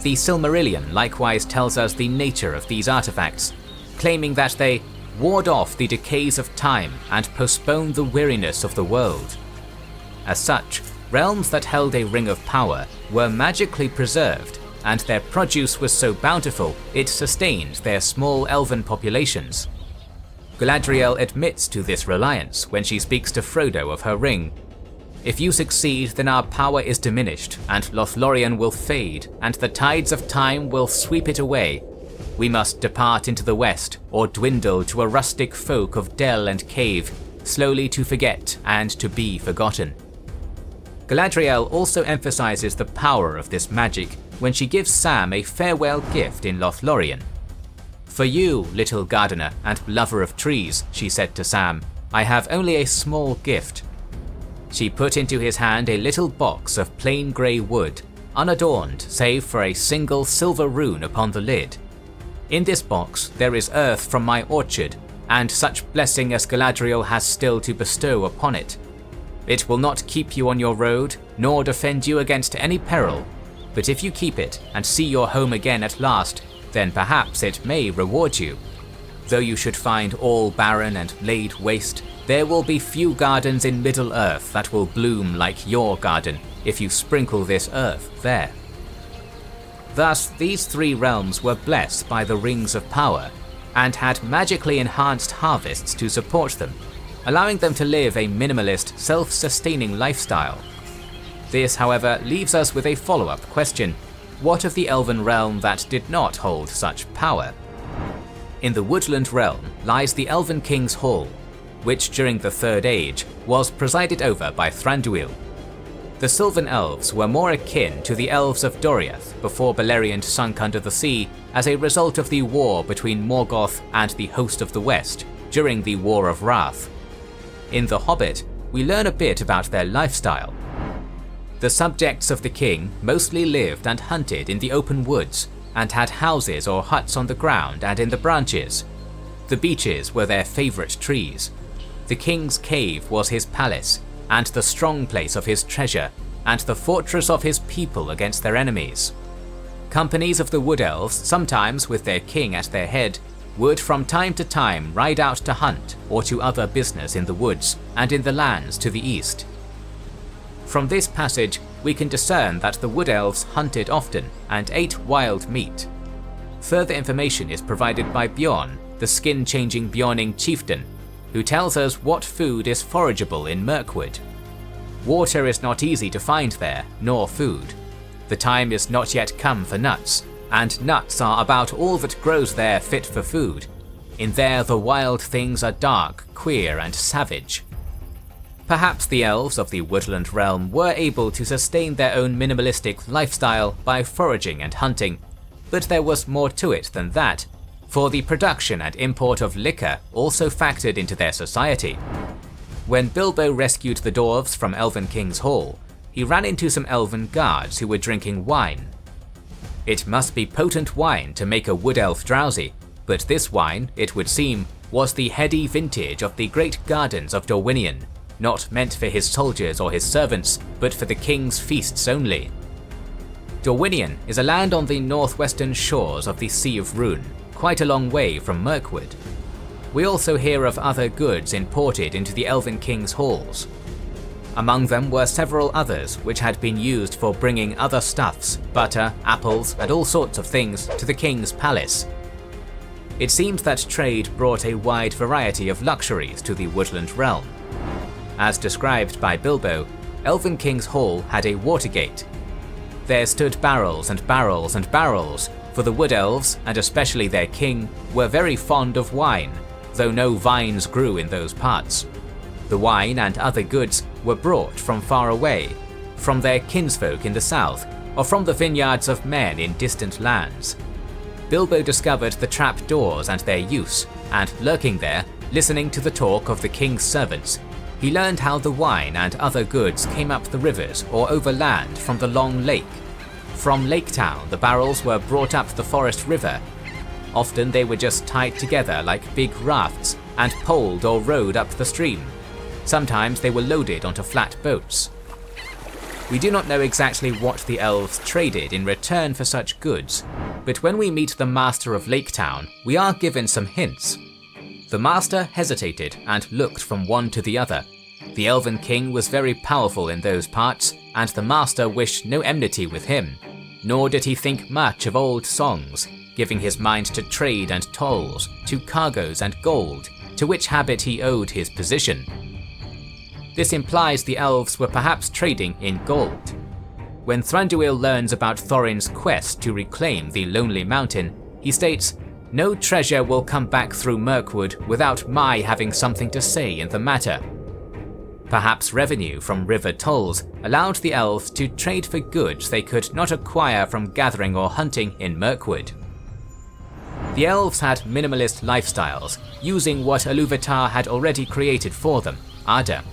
Speaker 1: The Silmarillion likewise tells us the nature of these artifacts, claiming that they ward off the decays of time and postpone the weariness of the world. As such, realms that held a ring of power were magically preserved, and their produce was so bountiful it sustained their small elven populations. Galadriel admits to this reliance when she speaks to Frodo of her ring. If you succeed, then our power is diminished, and Lothlorien will fade, and the tides of time will sweep it away. We must depart into the west, or dwindle to a rustic folk of dell and cave, slowly to forget and to be forgotten. Galadriel also emphasizes the power of this magic when she gives Sam a farewell gift in Lothlorien. "For you, little gardener and lover of trees," she said to Sam, I have only a small gift." She put into his hand a little box of plain grey wood, unadorned save for a single silver rune upon the lid. "In this box there is earth from my orchard, and such blessing as Galadriel has still to bestow upon it. It will not keep you on your road, nor defend you against any peril, but if you keep it and see your home again at last, then perhaps it may reward you. Though you should find all barren and laid waste, there will be few gardens in Middle-earth that will bloom like your garden if you sprinkle this earth there." Thus, these three realms were blessed by the Rings of Power, and had magically enhanced harvests to support them, allowing them to live a minimalist, self-sustaining lifestyle. This, however, leaves us with a follow-up question: what of the Elven realm that did not hold such power? In the Woodland realm lies the Elven King's Hall, which during the Third Age was presided over by Thranduil. The Sylvan Elves were more akin to the Elves of Doriath before Beleriand sunk under the sea as a result of the war between Morgoth and the Host of the West during the War of Wrath. In The Hobbit, we learn a bit about their lifestyle. The subjects of the king mostly lived and hunted in the open woods, and had houses or huts on the ground and in the branches. The beeches were their favourite trees. The king's cave was his palace, and the strong place of his treasure, and the fortress of his people against their enemies. Companies of the Wood Elves, sometimes with their king at their head, would from time to time ride out to hunt or to other business in the woods and in the lands to the east. From this passage, we can discern that the Wood Elves hunted often and ate wild meat. Further information is provided by Bjorn, the skin-changing Bjorning chieftain, who tells us what food is forageable in Mirkwood. Water is not easy to find there, nor food. The time is not yet come for nuts, and nuts are about all that grows there fit for food. In there the wild things are dark, queer, and savage. Perhaps the elves of the Woodland realm were able to sustain their own minimalistic lifestyle by foraging and hunting, but there was more to it than that, for the production and import of liquor also factored into their society. When Bilbo rescued the dwarves from Elven King's Hall, he ran into some elven guards who were drinking wine. It must be potent wine to make a wood elf drowsy, but this wine, it would seem, was the heady vintage of the great gardens of Dorwinion, not meant for his soldiers or his servants, but for the king's feasts only. Dorwinion is a land on the northwestern shores of the Sea of Rhûn, quite a long way from Mirkwood. We also hear of other goods imported into the Elven King's halls. Among them were several others which had been used for bringing other stuffs, butter, apples, and all sorts of things to the king's palace. It seems that trade brought a wide variety of luxuries to the Woodland realm. As described by Bilbo, Elven King's Hall had a watergate. There stood barrels and barrels and barrels, for the Wood Elves, and especially their king, were very fond of wine, though no vines grew in those parts. The wine and other goods were brought from far away, from their kinsfolk in the south, or from the vineyards of men in distant lands. Bilbo discovered the trap doors and their use, and lurking there, listening to the talk of the king's servants, he learned how the wine and other goods came up the rivers or over land from the long lake. From Lake Town, the barrels were brought up the forest river. Often they were just tied together like big rafts and poled or rowed up the stream. Sometimes they were loaded onto flat boats. We do not know exactly what the elves traded in return for such goods, but when we meet the master of Lake Town, we are given some hints. The master hesitated and looked from one to the other. The Elven King was very powerful in those parts, and the master wished no enmity with him, nor did he think much of old songs, giving his mind to trade and tolls, to cargoes and gold, to which habit he owed his position. This implies the elves were perhaps trading in gold. When Thranduil learns about Thorin's quest to reclaim the Lonely Mountain, he states, "No treasure will come back through Mirkwood without my having something to say in the matter." Perhaps revenue from river tolls allowed the elves to trade for goods they could not acquire from gathering or hunting in Mirkwood. The elves had minimalist lifestyles, using what Iluvatar had already created for them, Ada.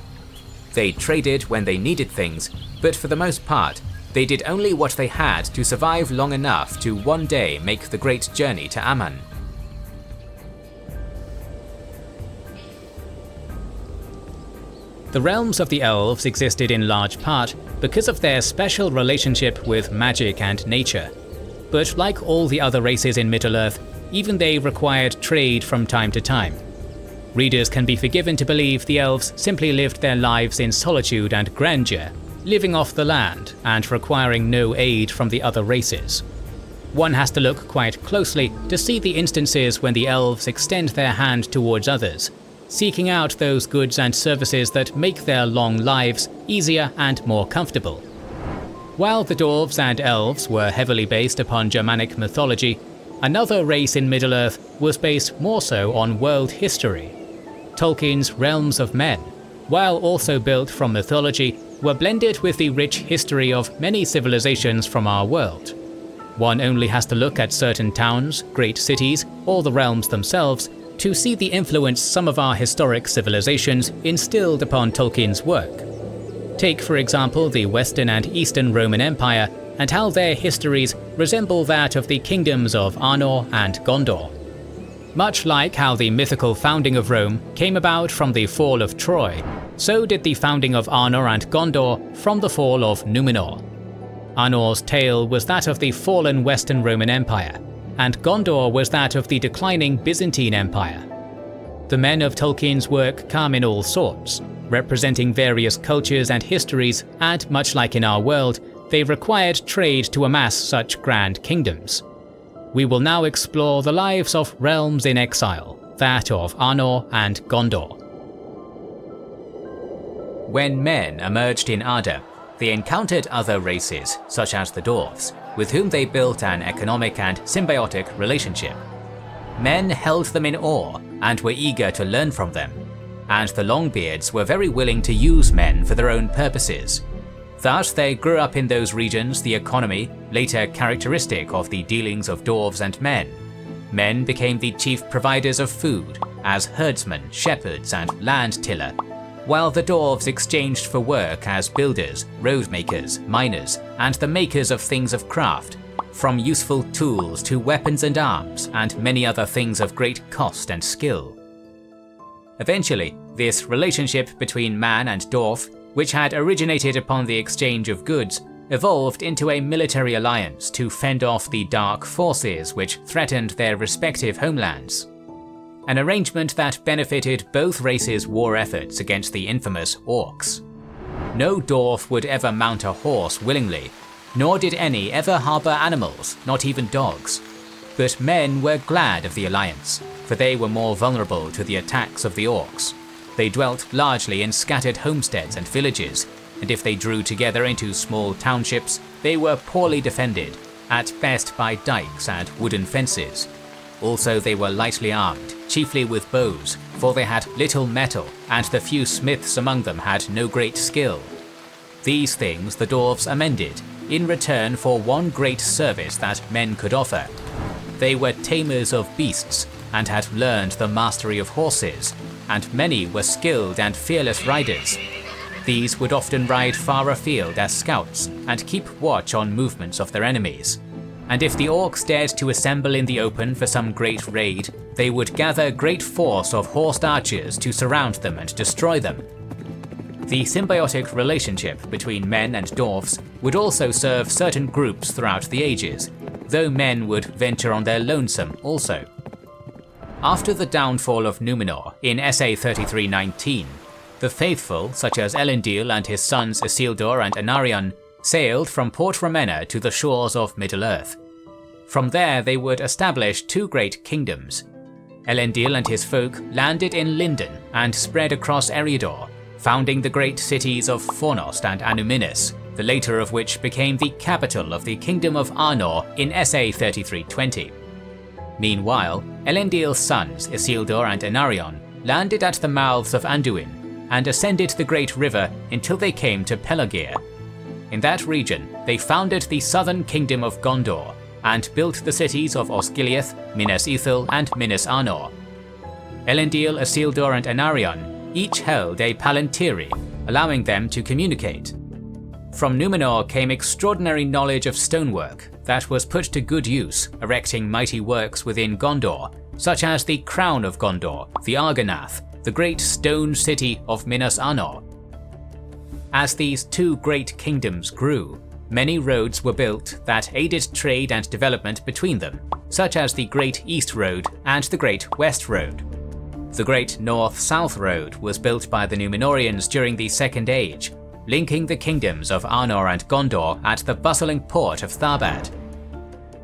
Speaker 1: They traded when they needed things, but for the most part, they did only what they had to survive long enough to one day make the great journey to Aman. The realms of the elves existed in large part because of their special relationship with magic and nature. But like all the other races in Middle-earth, even they required trade from time to time. Readers can be forgiven to believe the elves simply lived their lives in solitude and grandeur, living off the land and requiring no aid from the other races. One has to look quite closely to see the instances when the elves extend their hand towards others, seeking out those goods and services that make their long lives easier and more comfortable. While the dwarves and elves were heavily based upon Germanic mythology, another race in Middle-earth was based more so on world history. Tolkien's Realms of Men, while also built from mythology, were blended with the rich history of many civilizations from our world. One only has to look at certain towns, great cities, or the realms themselves to see the influence some of our historic civilizations instilled upon Tolkien's work. Take for example the Western and Eastern Roman Empire and how their histories resemble that of the kingdoms of Arnor and Gondor. Much like how the mythical founding of Rome came about from the fall of Troy, so did the founding of Arnor and Gondor from the fall of Numenor. Arnor's tale was that of the fallen Western Roman Empire, and Gondor was that of the declining Byzantine Empire. The men of Tolkien's work come in all sorts, representing various cultures and histories, and much like in our world, they required trade to amass such grand kingdoms. We will now explore the lives of realms in exile, that of Arnor and Gondor. When men emerged in Ada, they encountered other races, such as the Dwarfs, with whom they built an economic and symbiotic relationship. Men held them in awe and were eager to learn from them, and the Longbeards were very willing to use men for their own purposes. Thus they grew up in those regions the economy, later characteristic of the dealings of dwarves and men. Men became the chief providers of food, as herdsmen, shepherds and land tiller, while the dwarves exchanged for work as builders, road makers, miners, and the makers of things of craft, from useful tools to weapons and arms, and many other things of great cost and skill. Eventually, this relationship between man and dwarf, which had originated upon the exchange of goods, evolved into a military alliance to fend off the dark forces which threatened their respective homelands. An arrangement that benefited both races' war efforts against the infamous Orcs. No dwarf would ever mount a horse willingly, nor did any ever harbour animals, not even dogs. But men were glad of the alliance, for they were more vulnerable to the attacks of the Orcs. They dwelt largely in scattered homesteads and villages, and if they drew together into small townships, they were poorly defended, at best by dikes and wooden fences. Also they were lightly armed, chiefly with bows, for they had little metal, and the few smiths among them had no great skill. These things the dwarves amended, in return for one great service that men could offer. They were tamers of beasts, and had learned the mastery of horses, and many were skilled and fearless riders. These would often ride far afield as scouts, and keep watch on movements of their enemies. And if the orcs dared to assemble in the open for some great raid, they would gather great force of horsed archers to surround them and destroy them. The symbiotic relationship between men and dwarfs would also serve certain groups throughout the ages, though men would venture on their lonesome also. After the downfall of Numenor in SA 3319, the faithful, such as Elendil and his sons Isildur and Anarion, sailed from Port Romena to the shores of Middle-earth. From there they would establish two great kingdoms. Elendil and his folk landed in Lindon and spread across Eriador, founding the great cities of Fornost and Anuminis, the later of which became the capital of the Kingdom of Arnor in SA 3320. Meanwhile, Elendil's sons Isildur and Anarion landed at the mouths of Anduin and ascended the great river until they came to Pelargir. In that region, they founded the southern kingdom of Gondor, and built the cities of Osgiliath, Minas Ithil, and Minas Arnor. Elendil, Isildur, and Anarion each held a Palantiri, allowing them to communicate. From Numenor came extraordinary knowledge of stonework that was put to good use, erecting mighty works within Gondor, such as the Crown of Gondor, the Argonath, the great stone city of Minas Arnor. As these two great kingdoms grew, many roads were built that aided trade and development between them, such as the Great East Road and the Great West Road. The Great North-South Road was built by the Númenóreans during the Second Age, linking the kingdoms of Arnor and Gondor at the bustling port of Tharbad.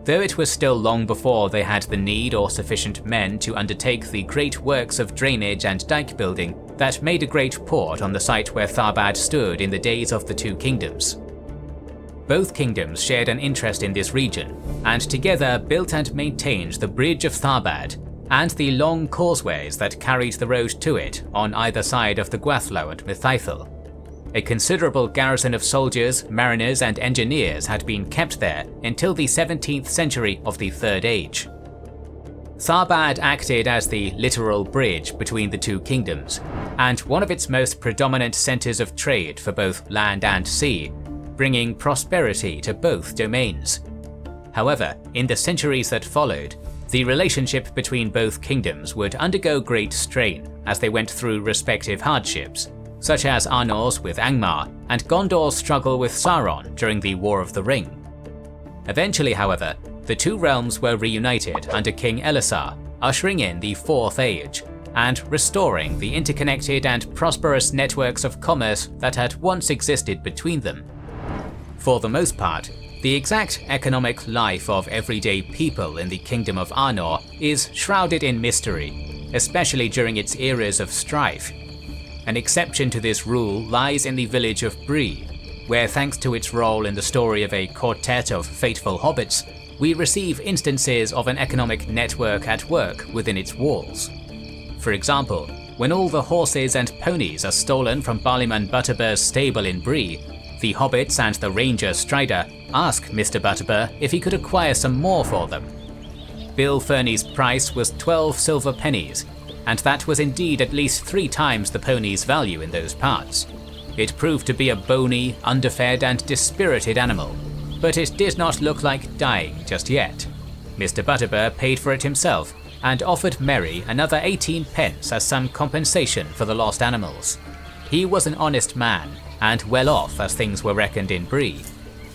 Speaker 1: Though it was still long before they had the need or sufficient men to undertake the great works of drainage and dike building that made a great port on the site where Tharbad stood in the days of the two kingdoms. Both kingdoms shared an interest in this region, and together built and maintained the Bridge of Tharbad and the long causeways that carried the road to it on either side of the Gwathlo and Mythaethel. A considerable garrison of soldiers, mariners, and engineers had been kept there until the 17th century of the Third Age. Tharbad acted as the literal bridge between the two kingdoms, and one of its most predominant centres of trade for both land and sea, bringing prosperity to both domains. However, in the centuries that followed, the relationship between both kingdoms would undergo great strain as they went through respective hardships, such as Arnor's with Angmar and Gondor's struggle with Sauron during the War of the Ring. Eventually, however, the two realms were reunited under King Elessar, ushering in the Fourth Age, and restoring the interconnected and prosperous networks of commerce that had once existed between them. For the most part, the exact economic life of everyday people in the Kingdom of Arnor is shrouded in mystery, especially during its eras of strife. An exception to this rule lies in the village of Bree, where thanks to its role in the story of a quartet of fateful hobbits, we receive instances of an economic network at work within its walls. For example, when all the horses and ponies are stolen from Barliman Butterbur's stable in Bree, the hobbits and the ranger Strider ask Mr. Butterbur if he could acquire some more for them. Bill Ferny's price was 12 silver pennies, and that was indeed at least 3 times the pony's value in those parts. It proved to be a bony, underfed and dispirited animal, but it did not look like dying just yet. Mr. Butterbur paid for it himself and offered Merry another 18 pence as some compensation for the lost animals. He was an honest man, and well off as things were reckoned in Bree,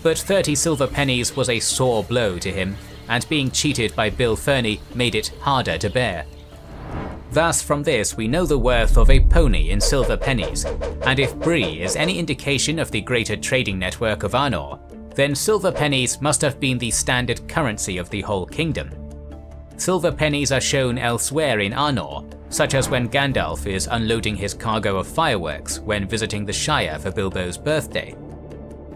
Speaker 1: but 30 silver pennies was a sore blow to him, and being cheated by Bill Ferny made it harder to bear. Thus from this we know the worth of a pony in silver pennies, and if Bree is any indication of the greater trading network of Arnor, then silver pennies must have been the standard currency of the whole kingdom. Silver pennies are shown elsewhere in Arnor, such as when Gandalf is unloading his cargo of fireworks when visiting the Shire for Bilbo's birthday.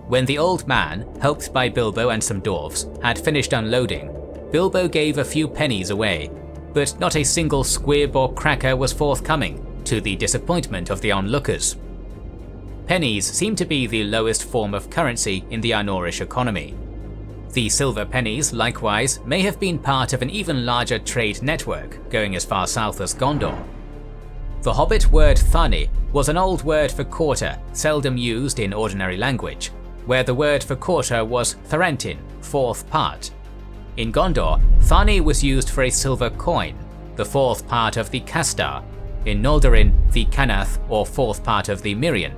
Speaker 1: When the old man, helped by Bilbo and some dwarfs, had finished unloading, Bilbo gave a few pennies away, but not a single squib or cracker was forthcoming, to the disappointment of the onlookers. Pennies seem to be the lowest form of currency in the Arnorish economy. The silver pennies, likewise, may have been part of an even larger trade network going as far south as Gondor. The Hobbit word thani was an old word for quarter, seldom used in ordinary language, where the word for quarter was threntin, fourth part. In Gondor, thani was used for a silver coin, the fourth part of the castar, in Noldorin, the kanath or fourth part of the mirian.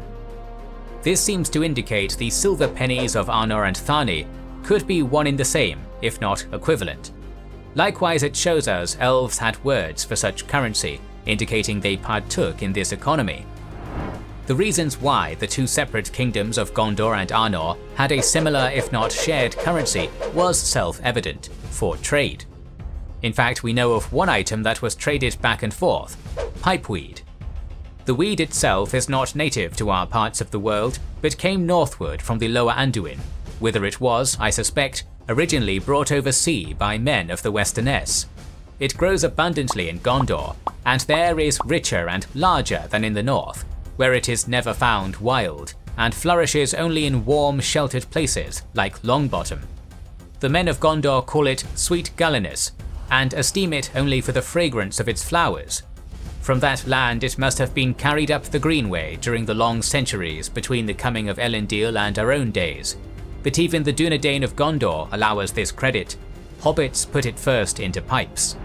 Speaker 1: This seems to indicate the silver pennies of Arnor and Thani could be one in the same, if not equivalent. Likewise, it shows us elves had words for such currency, indicating they partook in this economy. The reasons why the two separate kingdoms of Gondor and Arnor had a similar if not shared currency was self-evident: for trade. In fact, we know of one item that was traded back and forth: pipeweed. The weed itself is not native to our parts of the world, but came northward from the lower Anduin, whither it was, I suspect, originally brought over sea by men of the Western Ess. It grows abundantly in Gondor, and there is richer and larger than in the north, where it is never found wild, and flourishes only in warm, sheltered places like Longbottom. the men of Gondor call it Sweet Gallinus, and esteem it only for the fragrance of its flowers. From that land it must have been carried up the Greenway during the long centuries between the coming of Elendil and our own days, but even the Dunedain of Gondor allow us this credit. Hobbits put it first into pipes.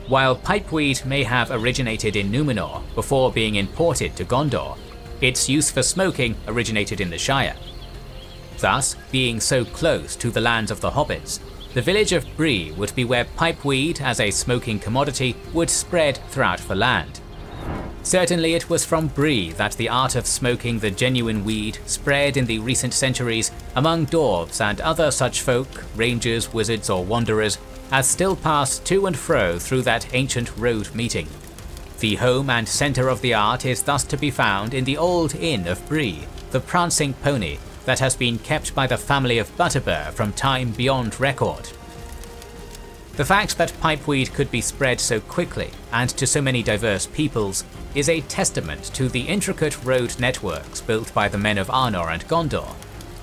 Speaker 1: While pipeweed may have originated in Numenor before being imported to Gondor, its use for smoking originated in the Shire. Thus, being so close to the lands of the Hobbits, the village of Bree would be where pipeweed as a smoking commodity would spread throughout the land. Certainly it was from Bree that the art of smoking the genuine weed spread in the recent centuries among dwarves and other such folk, rangers, wizards or wanderers, as still pass to and fro through that ancient road meeting. The home and centre of the art is thus to be found in the old inn of Bree, the prancing pony that has been kept by the family of Butterbur from time beyond record. The fact that pipeweed could be spread so quickly and to so many diverse peoples is a testament to the intricate road networks built by the men of Arnor and Gondor,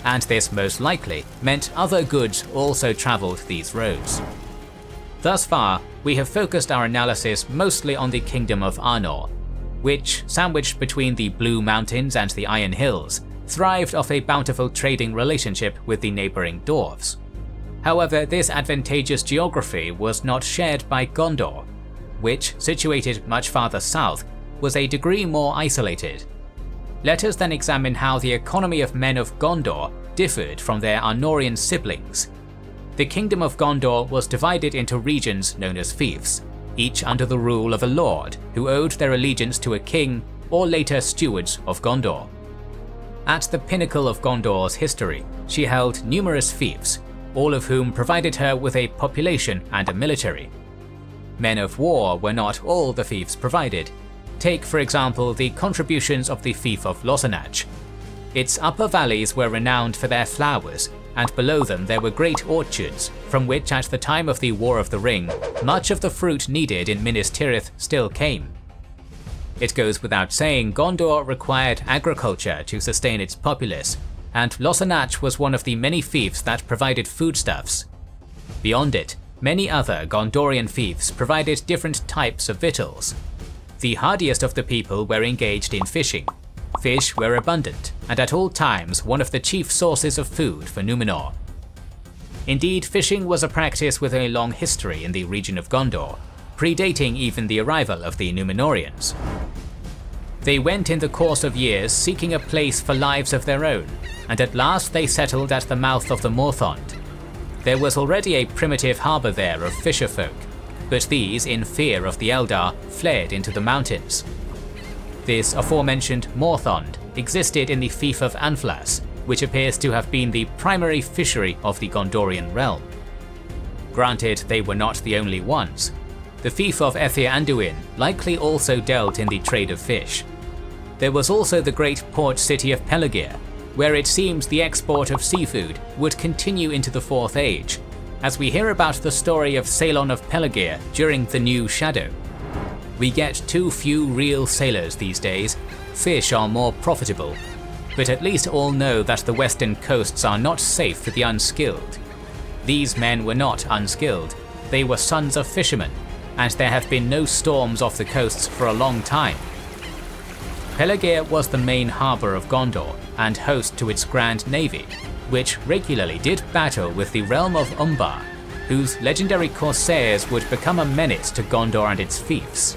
Speaker 1: and this most likely meant other goods also travelled these roads. Thus far, we have focused our analysis mostly on the Kingdom of Arnor, which, sandwiched between the Blue Mountains and the Iron Hills, thrived off a bountiful trading relationship with the neighbouring Dwarfs. However, this advantageous geography was not shared by Gondor, which, situated much farther south, was a degree more isolated. Let us then examine how the economy of men of Gondor differed from their Arnorian siblings. The Kingdom of Gondor was divided into regions known as fiefs, each under the rule of a lord who owed their allegiance to a king or later stewards of Gondor. At the pinnacle of Gondor's history, she held numerous fiefs, all of whom provided her with a population and a military. Men of war were not all the fiefs provided. Take, for example, the contributions of the fief of Losanach. Its upper valleys were renowned for their flowers, and below them there were great orchards, from which at the time of the War of the Ring, much of the fruit needed in Minas Tirith still came. It goes without saying Gondor required agriculture to sustain its populace, and Losanach was one of the many fiefs that provided foodstuffs. Beyond it, many other Gondorian fiefs provided different types of victuals. The hardiest of the people were engaged in fishing. Fish were abundant, and at all times one of the chief sources of food for Numenor. Indeed, fishing was a practice with a long history in the region of Gondor, predating even the arrival of the Númenóreans. They went in the course of years seeking a place for lives of their own, and at last they settled at the mouth of the Morthond. There was already a primitive harbour there of fisherfolk, but these, in fear of the Eldar, fled into the mountains. This aforementioned Morthond existed in the fief of Anflas, which appears to have been the primary fishery of the Gondorian realm. Granted, they were not the only ones. The fief of Ethir Anduin likely also dealt in the trade of fish. There was also the great port city of Pelargir, where it seems the export of seafood would continue into the Fourth Age, as we hear about the story of Salon of Pelargir during the New Shadow. We get too few real sailors these days. Fish are more profitable, but at least all know that the western coasts are not safe for the unskilled. These men were not unskilled, they were sons of fishermen, and there have been no storms off the coasts for a long time. Pelargir was the main harbour of Gondor and host to its grand navy, which regularly did battle with the realm of Umbar, whose legendary corsairs would become a menace to Gondor and its fiefs.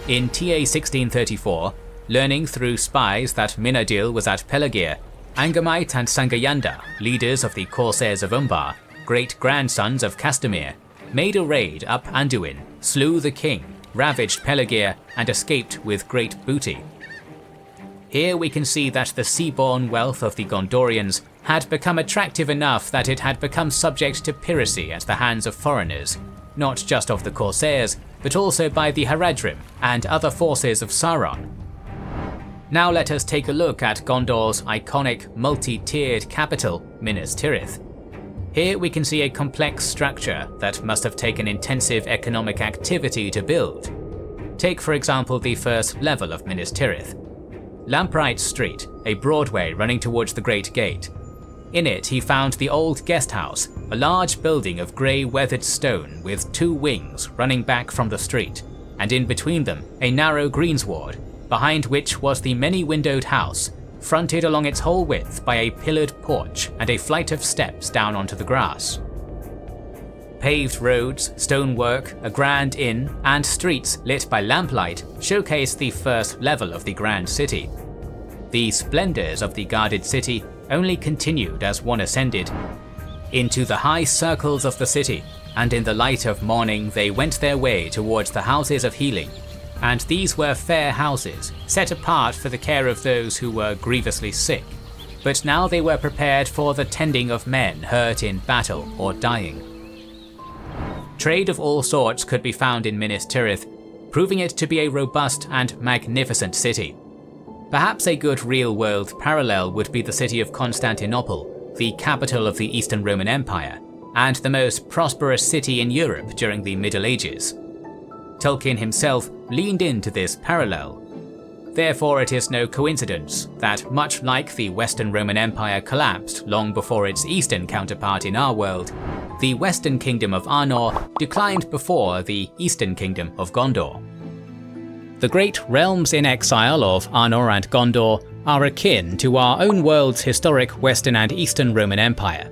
Speaker 1: In TA 1634, learning through spies that Minadil was at Pelargir, Angamite and Sangayanda, leaders of the corsairs of Umbar, great-grandsons of Castamir, made a raid up Anduin, slew the king, ravaged Pelargir, and escaped with great booty. Here we can see that the sea-borne wealth of the Gondorians had become attractive enough that it had become subject to piracy at the hands of foreigners, not just of the corsairs, but also by the Haradrim and other forces of Sauron. Now let us take a look at Gondor's iconic multi-tiered capital, Minas Tirith. Here we can see a complex structure that must have taken intensive economic activity to build. Take for example the first level of Minas Tirith. Lamprite Street, a Broadway running towards the Great Gate. In it he found the old guest house, a large building of grey weathered stone with 2 wings running back from the street, and in between them a narrow greensward, behind which was the many-windowed house, fronted along its whole width by a pillared porch and a flight of steps down onto the grass. Paved roads, stonework, a grand inn, and streets lit by lamplight showcase the first level of the grand city. The splendours of the guarded city only continued as one ascended into the high circles of the city, and in the light of morning they went their way towards the houses of healing, and these were fair houses, set apart for the care of those who were grievously sick, but now they were prepared for the tending of men hurt in battle or dying. Trade of all sorts could be found in Minas Tirith, proving it to be a robust and magnificent city. Perhaps a good real-world parallel would be the city of Constantinople, the capital of the Eastern Roman Empire, and the most prosperous city in Europe during the Middle Ages. Tolkien himself leaned into this parallel. Therefore, it is no coincidence that, much like the Western Roman Empire collapsed long before its Eastern counterpart in our world, the Western Kingdom of Arnor declined before the Eastern Kingdom of Gondor. The great realms in exile of Arnor and Gondor are akin to our own world's historic Western and Eastern Roman Empire.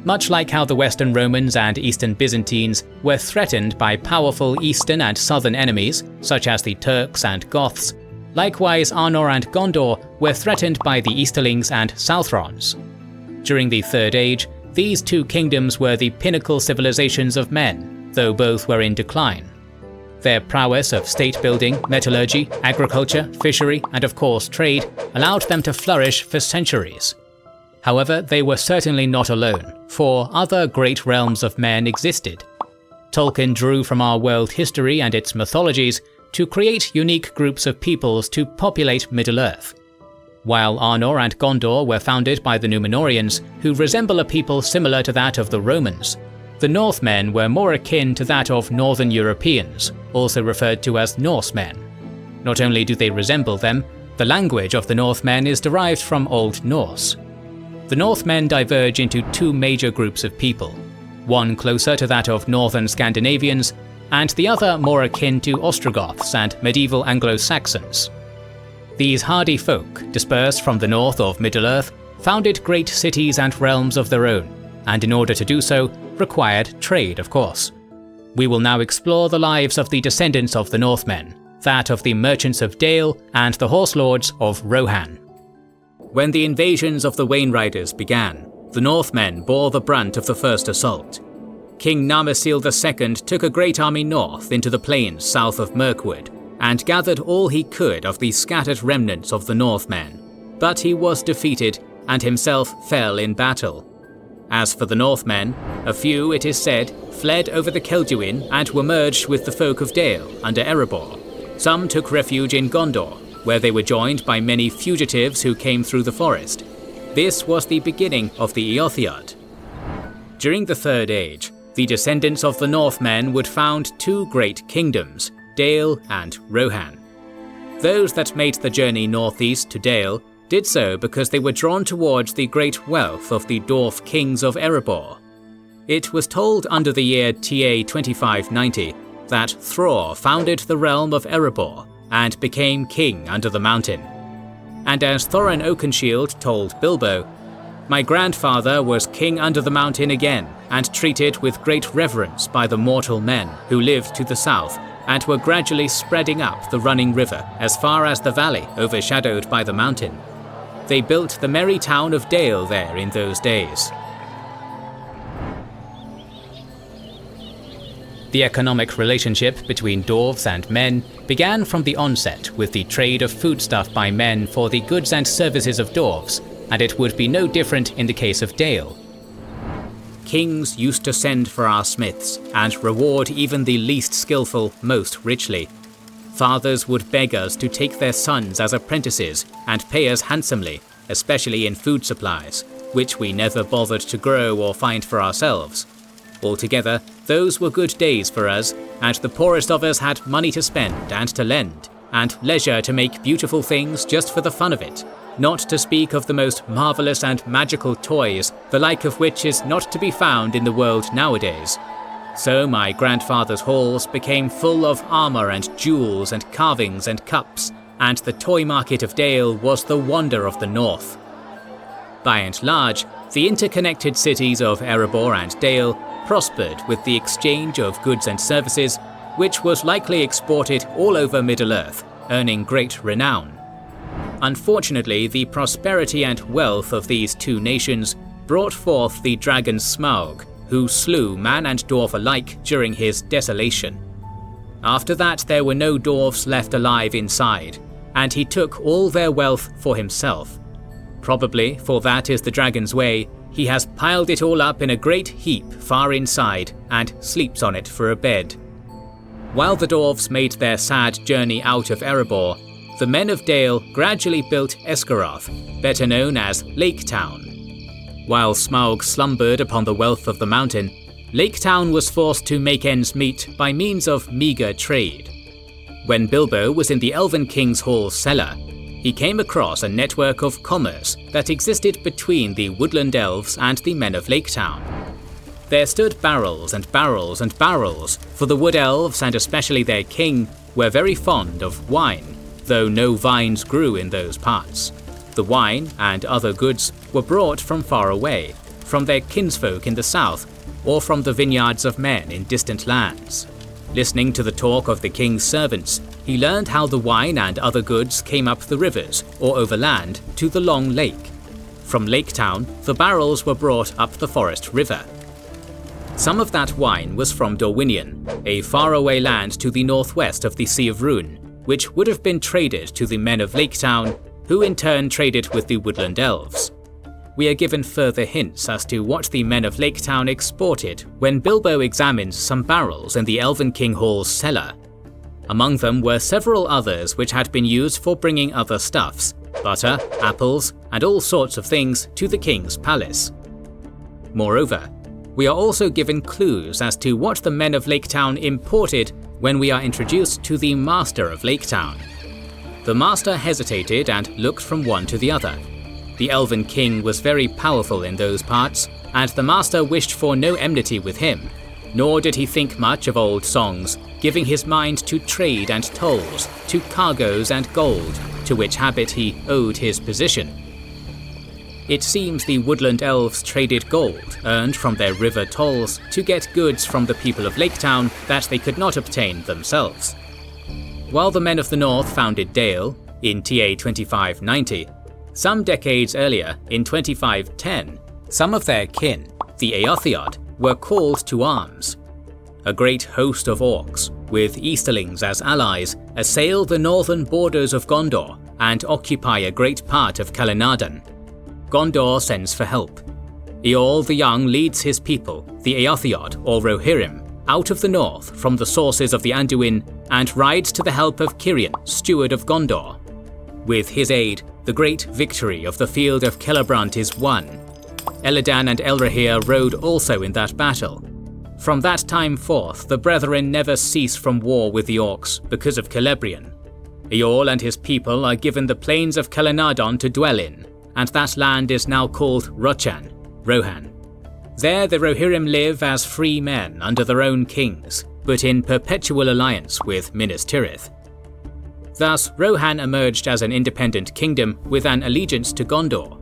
Speaker 1: Much like how the Western Romans and Eastern Byzantines were threatened by powerful Eastern and Southern enemies, such as the Turks and Goths, likewise Arnor and Gondor were threatened by the Easterlings and Southrons. During the Third Age, these 2 kingdoms were the pinnacle civilizations of men, though both were in decline. Their prowess of state building, metallurgy, agriculture, fishery, and of course trade allowed them to flourish for centuries. However, they were certainly not alone, for other great realms of men existed. Tolkien drew from our world history and its mythologies to create unique groups of peoples to populate Middle-earth. While Arnor and Gondor were founded by the Numenorians, who resemble a people similar to that of the Romans, the Northmen were more akin to that of Northern Europeans, also referred to as Norsemen. Not only do they resemble them, the language of the Northmen is derived from Old Norse. The Northmen diverge into 2 major groups of people, one closer to that of Northern Scandinavians, and the other more akin to Ostrogoths and medieval Anglo-Saxons. These hardy folk, dispersed from the north of Middle-earth, founded great cities and realms of their own, and in order to do so, required trade, of course. We will now explore the lives of the descendants of the Northmen, that of the merchants of Dale and the horse lords of Rohan. When the invasions of the Wainriders began, the Northmen bore the brunt of the first assault. King Narmacil II took a great army north into the plains south of Mirkwood, and gathered all he could of the scattered remnants of the Northmen, but he was defeated and himself fell in battle. As for the Northmen, a few, it is said, fled over the Celduin and were merged with the folk of Dale under Erebor. Some took refuge in Gondor, where they were joined by many fugitives who came through the forest. This was the beginning of the Eothiad. During the Third Age, the descendants of the Northmen would found 2 great kingdoms, Dale and Rohan. Those that made the journey northeast to Dale did so because they were drawn towards the great wealth of the dwarf kings of Erebor. It was told under the year TA 2590 that Thror founded the realm of Erebor and became king under the mountain. And as Thorin Oakenshield told Bilbo, "My grandfather was king under the mountain again, and treated with great reverence by the mortal men who lived to the south and were gradually spreading up the running river as far as the valley overshadowed by the mountain. They built the merry town of Dale there in those days." The economic relationship between dwarves and men began from the onset with the trade of foodstuff by men for the goods and services of dwarves, and it would be no different in the case of Dale. Kings used to send for our smiths and reward even the least skillful most richly. Fathers would beg us to take their sons as apprentices and pay us handsomely, especially in food supplies, which we never bothered to grow or find for ourselves. Altogether, those were good days for us, and the poorest of us had money to spend and to lend, and leisure to make beautiful things just for the fun of it, not to speak of the most marvellous and magical toys, the like of which is not to be found in the world nowadays. So my grandfather's halls became full of armour and jewels and carvings and cups, and the toy market of Dale was the wonder of the north. By and large, the interconnected cities of Erebor and Dale prospered with the exchange of goods and services, which was likely exported all over Middle-earth, earning great renown. Unfortunately, the prosperity and wealth of these two nations brought forth the dragon Smaug, who slew man and dwarf alike during his desolation. After that, there were no dwarves left alive inside, and he took all their wealth for himself. Probably, for that is the dragon's way, he has piled it all up in a great heap far inside and sleeps on it for a bed. While the dwarves made their sad journey out of Erebor, the men of Dale gradually built Esgaroth, better known as Lake Town. While Smaug slumbered upon the wealth of the mountain, Lake Town was forced to make ends meet by means of meagre trade. When Bilbo was in the Elven King's Hall's cellar, he came across a network of commerce that existed between the woodland elves and the men of Lake Town. There stood barrels and barrels and barrels, for the wood elves, and especially their king, were very fond of wine, though no vines grew in those parts. The wine and other goods were brought from far away, from their kinsfolk in the south, or from the vineyards of men in distant lands. Listening to the talk of the king's servants, he learned how the wine and other goods came up the rivers, or overland, to the long lake. From Lake Town, the barrels were brought up the Forest River. Some of that wine was from Dorwinion, a faraway land to the northwest of the Sea of Rhûn, which would have been traded to the men of Lake Town, who in turn traded with the woodland elves. We are given further hints as to what the men of Lake Town exported when Bilbo examines some barrels in the Elven King Hall's cellar. Among them were several others which had been used for bringing other stuffs, butter, apples, and all sorts of things to the king's palace. Moreover, we are also given clues as to what the men of Lake Town imported when we are introduced to the Master of Lake Town. The Master hesitated and looked from one to the other. The Elven King was very powerful in those parts, and the Master wished for no enmity with him, nor did he think much of old songs, giving his mind to trade and tolls, to cargoes and gold, to which habit he owed his position. It seems the woodland elves traded gold earned from their river tolls to get goods from the people of Lake Town that they could not obtain themselves. While the men of the north founded Dale in TA 2590, some decades earlier, in 2510, some of their kin, the Eotheod, were called to arms. A great host of orcs, with Easterlings as allies, assail the northern borders of Gondor and occupy a great part of Calenardan. Gondor sends for help. Eorl the Young leads his people, the Eotheod or Rohirrim, out of the north from the sources of the Anduin and rides to the help of Cirion, steward of Gondor. With his aid, the great victory of the field of Celebrant is won. Elladan and Elrohir rode also in that battle. From that time forth, the Brethren never cease from war with the Orcs because of Celebrian. Eorl and his people are given the plains of Calenardon to dwell in, and that land is now called Rochan, Rohan. There the Rohirrim live as free men under their own kings, but in perpetual alliance with Minas Tirith. Thus, Rohan emerged as an independent kingdom with an allegiance to Gondor.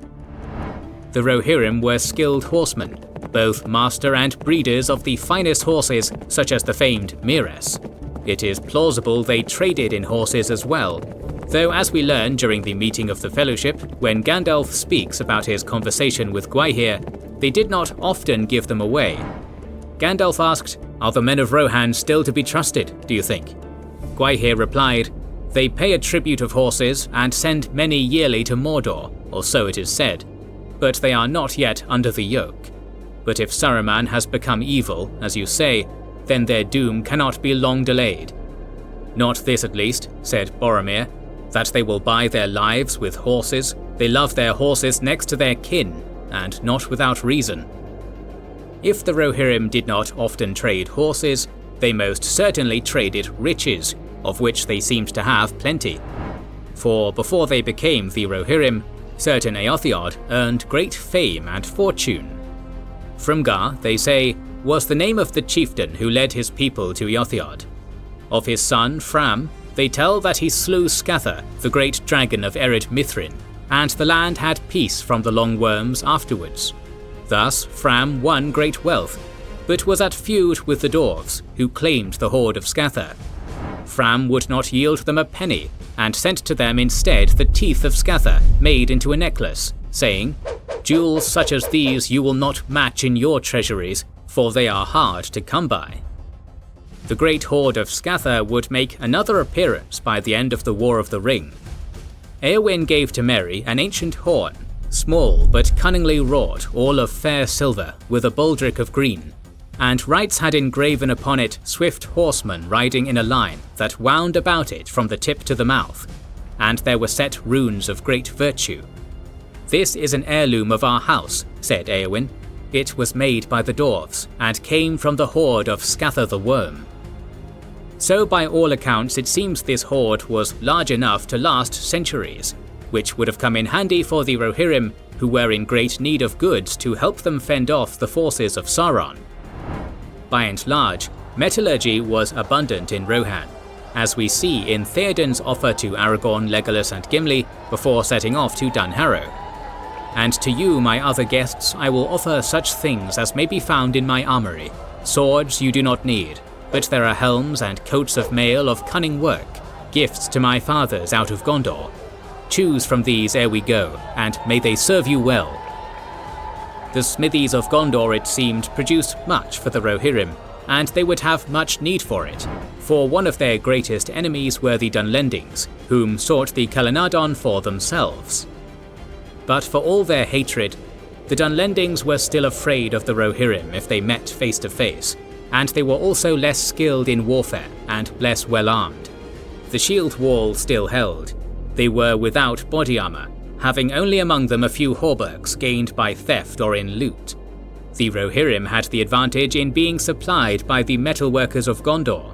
Speaker 1: The Rohirrim were skilled horsemen, both master and breeders of the finest horses such as the famed Mires. It is plausible they traded in horses as well, though as we learn during the meeting of the Fellowship, when Gandalf speaks about his conversation with Gwaihir, they did not often give them away. Gandalf asked, "Are the men of Rohan still to be trusted, do you think?" Gwaihir replied, "They pay a tribute of horses and send many yearly to Mordor, or so it is said, but they are not yet under the yoke. But if Saruman has become evil, as you say, then their doom cannot be long delayed." "Not this at least," said Boromir, "that they will buy their lives with horses. They love their horses next to their kin, and not without reason." If the Rohirrim did not often trade horses, they most certainly traded riches, of which they seemed to have plenty. For before they became the Rohirrim, certain Eotheod earned great fame and fortune. Frumgar, they say, was the name of the chieftain who led his people to Eotheod. Of his son, Fram, they tell that he slew Scatha, the great dragon of Ered Mithrin, and the land had peace from the Long Worms afterwards. Thus, Fram won great wealth, but was at feud with the Dwarves, who claimed the hoard of Scatha. Fram would not yield them a penny, and sent to them instead the teeth of Scatha made into a necklace, saying, "Jewels such as these you will not match in your treasuries, for they are hard to come by." The great hoard of Scatha would make another appearance by the end of the War of the Ring. Eowyn gave to Merry an ancient horn, small but cunningly wrought, all of fair silver, with a baldric of green, and writes had engraven upon it swift horsemen riding in a line that wound about it from the tip to the mouth, and there were set runes of great virtue. "This is an heirloom of our house," said Eowyn. "It was made by the Dwarfs, and came from the hoard of Scatha the Worm." So by all accounts it seems this hoard was large enough to last centuries, which would have come in handy for the Rohirrim, who were in great need of goods to help them fend off the forces of Sauron. By and large, metallurgy was abundant in Rohan, as we see in Theoden's offer to Aragorn, Legolas and Gimli before setting off to Dunharrow. "And to you, my other guests, I will offer such things as may be found in my armory. Swords you do not need, but there are helms and coats of mail of cunning work, gifts to my fathers out of Gondor. Choose from these ere we go, and may they serve you well." The smithies of Gondor, it seemed, produced much for the Rohirrim, and they would have much need for it, for one of their greatest enemies were the Dunlendings, whom sought the Calenadon for themselves. But for all their hatred, the Dunlendings were still afraid of the Rohirrim if they met face to face, and they were also less skilled in warfare and less well armed. The shield wall still held. They were without body armour, having only among them a few hauberks gained by theft or in loot. The Rohirrim had the advantage in being supplied by the metalworkers of Gondor.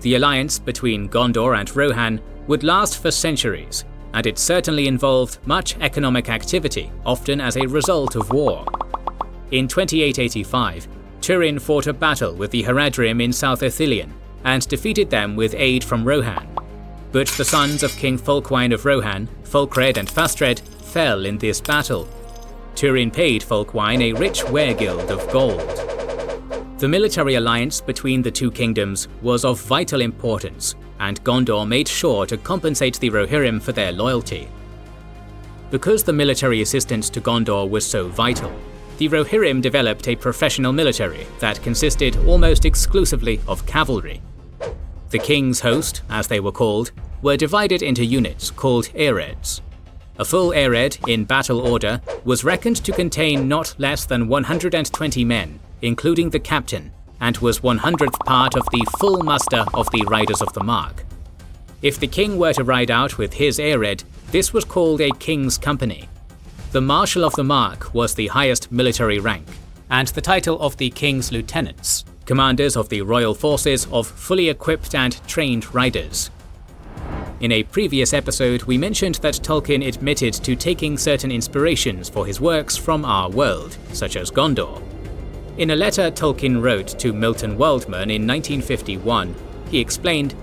Speaker 1: The alliance between Gondor and Rohan would last for centuries, and it certainly involved much economic activity, often as a result of war. In 2885, Turin fought a battle with the Haradrim in South Ithilien, and defeated them with aid from Rohan. But the sons of King Fulquine of Rohan, Fulkred and Fastred, fell in this battle. Turin paid Fulquine a rich weregild of gold. The military alliance between the two kingdoms was of vital importance, and Gondor made sure to compensate the Rohirrim for their loyalty. Because the military assistance to Gondor was so vital, the Rohirrim developed a professional military that consisted almost exclusively of cavalry. The king's host, as they were called, were divided into units called Ereds. A full Ered, in battle order, was reckoned to contain not less than 120 men, including the captain, and was 100th part of the full muster of the Riders of the Mark. If the king were to ride out with his Ered, this was called a king's company. The Marshal of the Mark was the highest military rank, and the title of the king's lieutenants, commanders of the royal forces of fully equipped and trained riders. In a previous episode, we mentioned that Tolkien admitted to taking certain inspirations for his works from our world, such as Gondor. In a letter Tolkien wrote to Milton Waldman in 1951, he explained,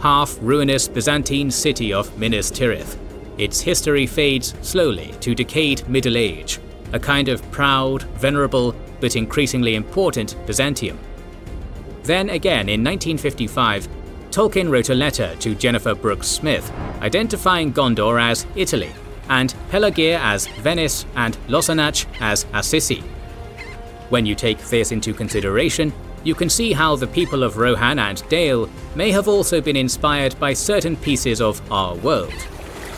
Speaker 1: "Half-ruinous Byzantine city of Minas Tirith. Its history fades slowly to decayed Middle Age, a kind of proud, venerable, but increasingly important Byzantium." Then again in 1955, Tolkien wrote a letter to Jennifer Brooks Smith, identifying Gondor as Italy, and Pelargir as Venice, and Lossarnach as Assisi. When you take this into consideration, you can see how the people of Rohan and Dale may have also been inspired by certain pieces of our world.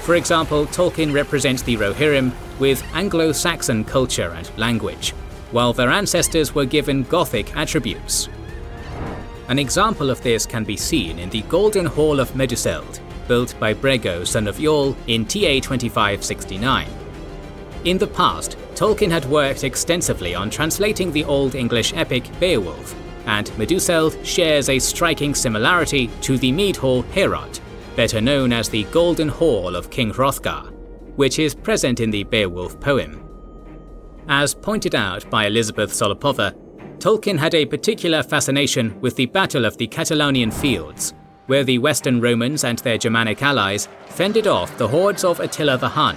Speaker 1: For example, Tolkien represents the Rohirrim with Anglo-Saxon culture and language, while their ancestors were given Gothic attributes. An example of this can be seen in the Golden Hall of Meduseld, built by Brego, son of Eorl, in TA 2569. In the past, Tolkien had worked extensively on translating the Old English epic Beowulf, and Meduseld shares a striking similarity to the Mead Hall Heorot, better known as the Golden Hall of King Hrothgar. which is present in the Beowulf poem. As pointed out by Elizabeth Solopova, Tolkien had a particular fascination with the Battle of the Catalonian Fields, where the Western Romans and their Germanic allies fended off the hordes of Attila the Hun,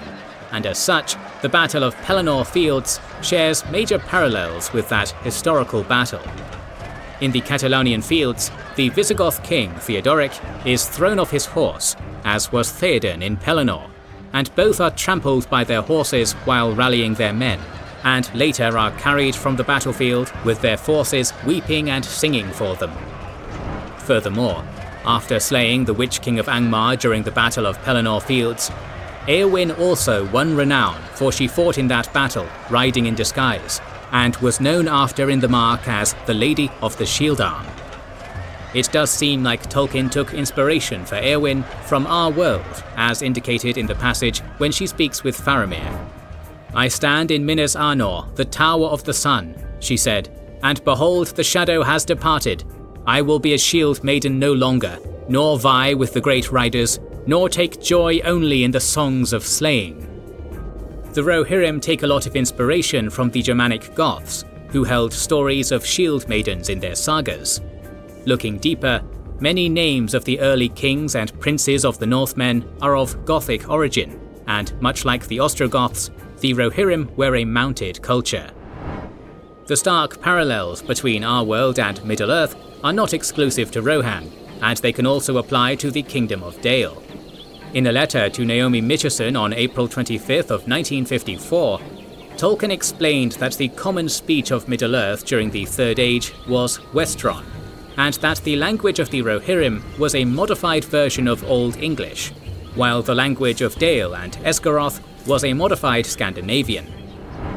Speaker 1: and as such, the Battle of Pelennor Fields shares major parallels with that historical battle. In the Catalonian Fields, the Visigoth king Theodoric is thrown off his horse, as was Theoden in Pelennor, and both are trampled by their horses while rallying their men, and later are carried from the battlefield with their forces weeping and singing for them. Furthermore, after slaying the Witch King of Angmar during the Battle of Pelennor Fields, Éowyn also won renown, for she fought in that battle riding in disguise, and was known after in the Mark as the Lady of the Shield Arm. It does seem like Tolkien took inspiration for Éowyn from our world, as indicated in the passage when she speaks with Faramir. "I stand in Minas Arnor, the Tower of the Sun," she said, "and behold the shadow has departed. I will be a shield maiden no longer, nor vie with the great riders, nor take joy only in the songs of slaying." The Rohirrim take a lot of inspiration from the Germanic Goths, who held stories of shield maidens in their sagas. Looking deeper, many names of the early kings and princes of the Northmen are of Gothic origin, and much like the Ostrogoths, the Rohirrim were a mounted culture. The stark parallels between our world and Middle-earth are not exclusive to Rohan, and they can also apply to the Kingdom of Dale. In a letter to Naomi Mitchison on April 25th of 1954, Tolkien explained that the common speech of Middle-earth during the Third Age was Westron, and that the language of the Rohirrim was a modified version of Old English, while the language of Dale and Esgaroth was a modified Scandinavian.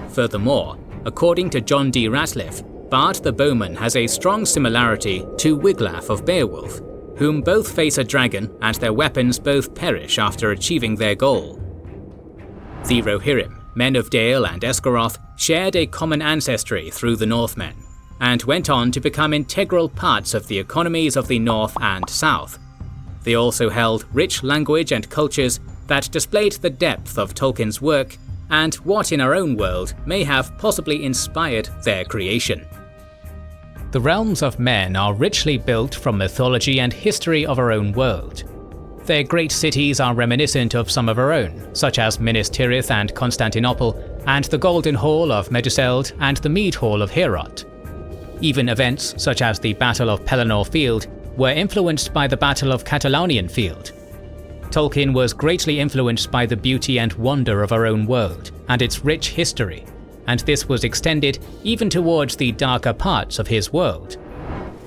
Speaker 1: Furthermore, according to John D. Ratliff, Bard the Bowman has a strong similarity to Wiglaf of Beowulf, whom both face a dragon and their weapons both perish after achieving their goal. The Rohirrim, men of Dale and Esgaroth, shared a common ancestry through the Northmen, and went on to become integral parts of the economies of the North and South. They also held rich language and cultures that displayed the depth of Tolkien's work and what in our own world may have possibly inspired their creation. The realms of men are richly built from mythology and history of our own world. Their great cities are reminiscent of some of our own, such as Minas Tirith and Constantinople, and the Golden Hall of Meduseld and the Mead Hall of Heorot. Even events such as the Battle of Pelennor Field were influenced by the Battle of Catalonian Field. Tolkien was greatly influenced by the beauty and wonder of our own world and its rich history, and this was extended even towards the darker parts of his world.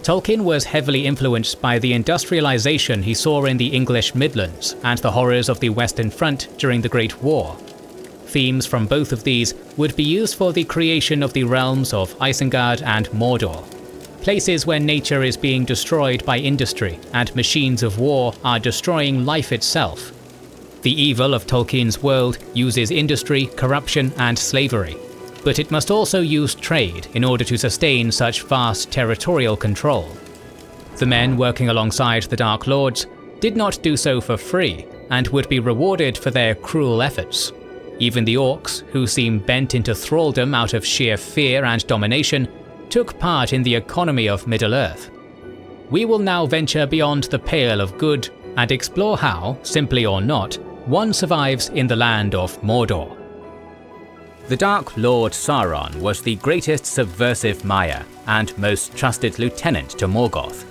Speaker 1: Tolkien was heavily influenced by the industrialization he saw in the English Midlands and the horrors of the Western Front during the Great War. Themes from both of these would be used for the creation of the realms of Isengard and Mordor, places where nature is being destroyed by industry and machines of war are destroying life itself. The evil of Tolkien's world uses industry, corruption, and slavery, but it must also use trade in order to sustain such vast territorial control. The men working alongside the Dark Lords did not do so for free and would be rewarded for their cruel efforts. Even the orcs, who seem bent into thraldom out of sheer fear and domination, took part in the economy of Middle-earth. We will now venture beyond the pale of good and explore how, simply or not, one survives in the land of Mordor. The Dark Lord Sauron was the greatest subversive Maya and most trusted lieutenant to Morgoth.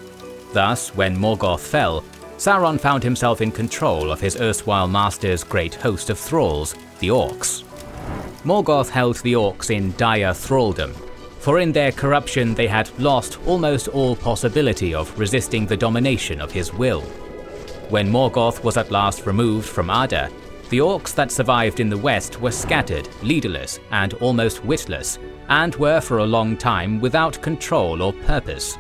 Speaker 1: Thus, when Morgoth fell, Sauron found himself in control of his erstwhile master's great host of thralls, the Orcs. Morgoth held the Orcs in dire thraldom, for in their corruption they had lost almost all possibility of resisting the domination of his will. When Morgoth was at last removed from Arda, the Orcs that survived in the west were scattered, leaderless, and almost witless, and were for a long time without control or purpose.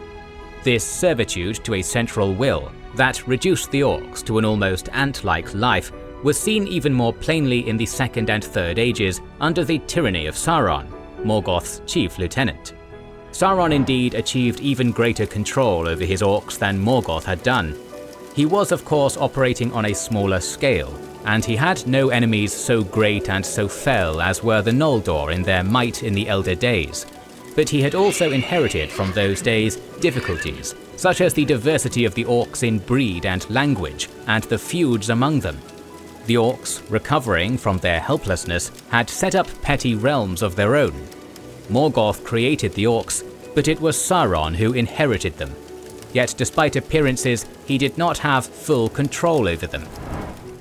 Speaker 1: This servitude to a central will that reduced the Orcs to an almost ant-like life was seen even more plainly in the Second and Third Ages under the tyranny of Sauron, Morgoth's chief lieutenant. Sauron indeed achieved even greater control over his Orcs than Morgoth had done. He was of course operating on a smaller scale, and he had no enemies so great and so fell as were the Noldor in their might in the Elder Days. But he had also inherited from those days difficulties, such as the diversity of the orcs in breed and language, and the feuds among them. The orcs, recovering from their helplessness, had set up petty realms of their own. Morgoth created the orcs, but it was Sauron who inherited them. Yet despite appearances, he did not have full control over them.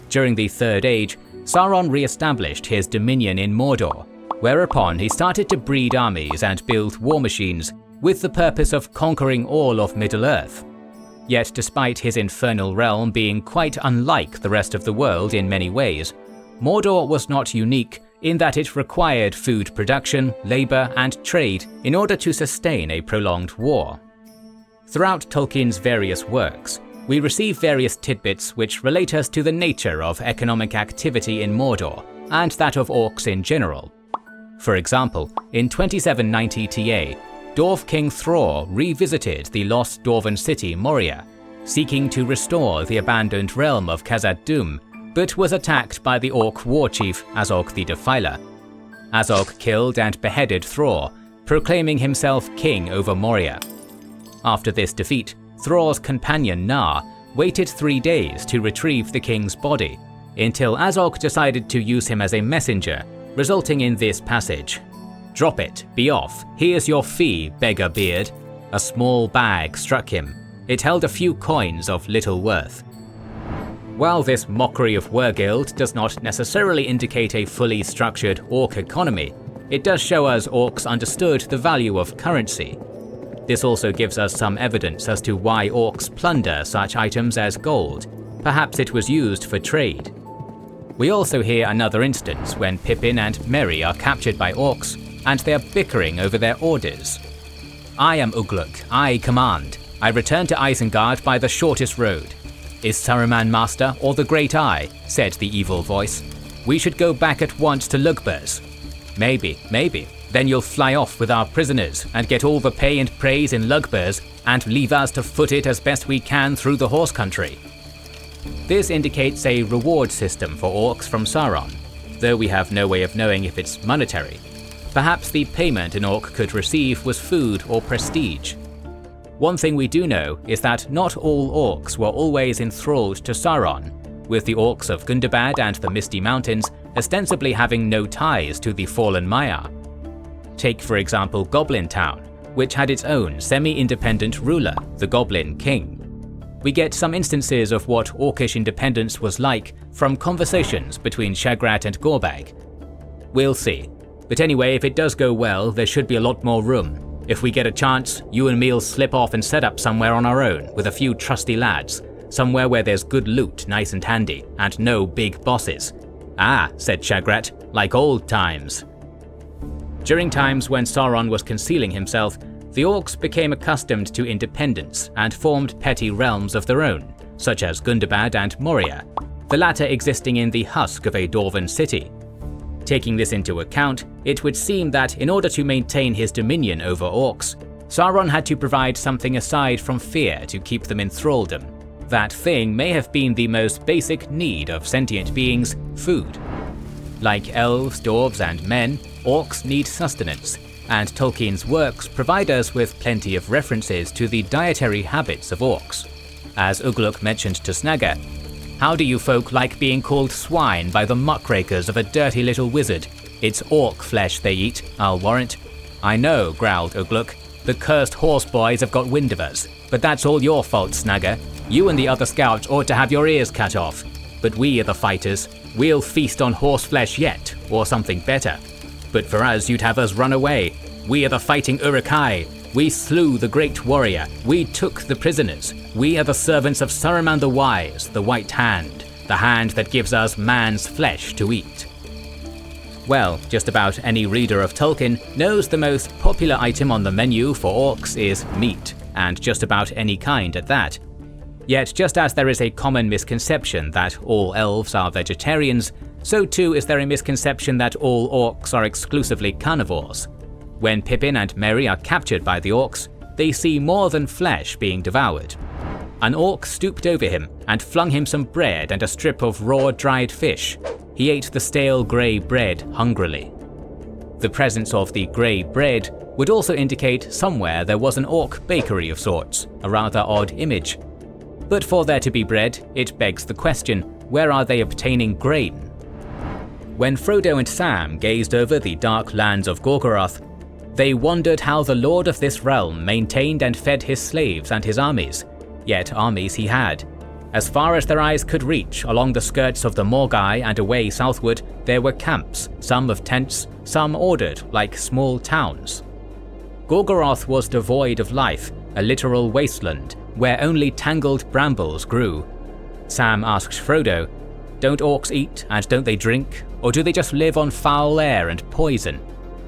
Speaker 1: During the Third Age, Sauron re-established his dominion in Mordor, whereupon he started to breed armies and build war machines with the purpose of conquering all of Middle-earth. Yet despite his infernal realm being quite unlike the rest of the world in many ways, Mordor was not unique in that it required food production, labor, and trade in order to sustain a prolonged war. Throughout Tolkien's various works, we receive various tidbits which relate us to the nature of economic activity in Mordor, and that of orcs in general. For example, in 2790 TA, Dwarf King Thror revisited the lost Dwarven city Moria, seeking to restore the abandoned realm of Khazad-dûm, but was attacked by the Orc war chief Azog the Defiler. Azog killed and beheaded Thror, proclaiming himself king over Moria. After this defeat, Thror's companion Nar waited 3 days to retrieve the king's body, until Azog decided to use him as a messenger, resulting in this passage. "Drop it, be off, here's your fee, beggar beard." A small bag struck him. It held a few coins of little worth. While this mockery of Wergild does not necessarily indicate a fully structured orc economy, it does show us orcs understood the value of currency. This also gives us some evidence as to why orcs plunder such items as gold. Perhaps it was used for trade. We also hear another instance when Pippin and Merry are captured by orcs, and they are bickering over their orders. "I am Ugluk, I command. I return to Isengard by the shortest road. Is Saruman master or the Great Eye?" said the evil voice. "We should go back at once to Lugbers." Maybe. Then you'll fly off with our prisoners and get all the pay and praise in Lugbers and leave us to foot it as best we can through the horse country. This indicates a reward system for orcs from Sauron, though we have no way of knowing if it's monetary. Perhaps the payment an orc could receive was food or prestige. One thing we do know is that not all orcs were always enthralled to Sauron, with the orcs of Gundabad and the Misty Mountains ostensibly having no ties to the fallen Maiar. Take for example Goblin Town, which had its own semi-independent ruler, the Goblin King. We get some instances of what orcish independence was like from conversations between Shagrat and Gorbag. We'll see. But anyway, if it does go well, there should be a lot more room. If we get a chance, you and me'll slip off and set up somewhere on our own with a few trusty lads, somewhere where there's good loot nice and handy, and no big bosses. "Ah," said Shagrat, "like old times." During times when Sauron was concealing himself, the orcs became accustomed to independence and formed petty realms of their own, such as Gundabad and Moria, the latter existing in the husk of a Dwarven city. Taking this into account, it would seem that in order to maintain his dominion over orcs, Sauron had to provide something aside from fear to keep them in thraldom. That thing may have been the most basic need of sentient beings: food. Like elves, dwarves, and men, orcs need sustenance, and Tolkien's works provide us with plenty of references to the dietary habits of orcs. As Ugluk mentioned to Snagga, "How do you folk like being called swine by the muckrakers of a dirty little wizard? It's orc flesh they eat, I'll warrant." "I know," growled Ugluk. "The cursed horse boys have got wind of us, but that's all your fault, Snagga. You and the other scouts ought to have your ears cut off. But we are the fighters. We'll feast on horse flesh yet, or something better. But for us, you'd have us run away. We are the fighting Uruk-hai. We slew the great warrior. We took the prisoners. We are the servants of Saruman the Wise, the White Hand, the hand that gives us man's flesh to eat." Well, just about any reader of Tolkien knows the most popular item on the menu for orcs is meat, and just about any kind at that. Yet just as there is a common misconception that all elves are vegetarians, so too is there a misconception that all orcs are exclusively carnivores. When Pippin and Merry are captured by the orcs, they see more than flesh being devoured. An orc stooped over him and flung him some bread and a strip of raw dried fish. He ate the stale grey bread hungrily. The presence of the grey bread would also indicate somewhere there was an orc bakery of sorts, a rather odd image. But for there to be bread, it begs the question, where are they obtaining grain? When Frodo and Sam gazed over the dark lands of Gorgoroth, they wondered how the lord of this realm maintained and fed his slaves and his armies. Yet armies he had. As far as their eyes could reach, along the skirts of the Morgai and away southward, there were camps, some of tents, some ordered like small towns. Gorgoroth was devoid of life, a literal wasteland, where only tangled brambles grew. Sam asked Frodo, "Don't orcs eat and don't they drink, or do they just live on foul air and poison?"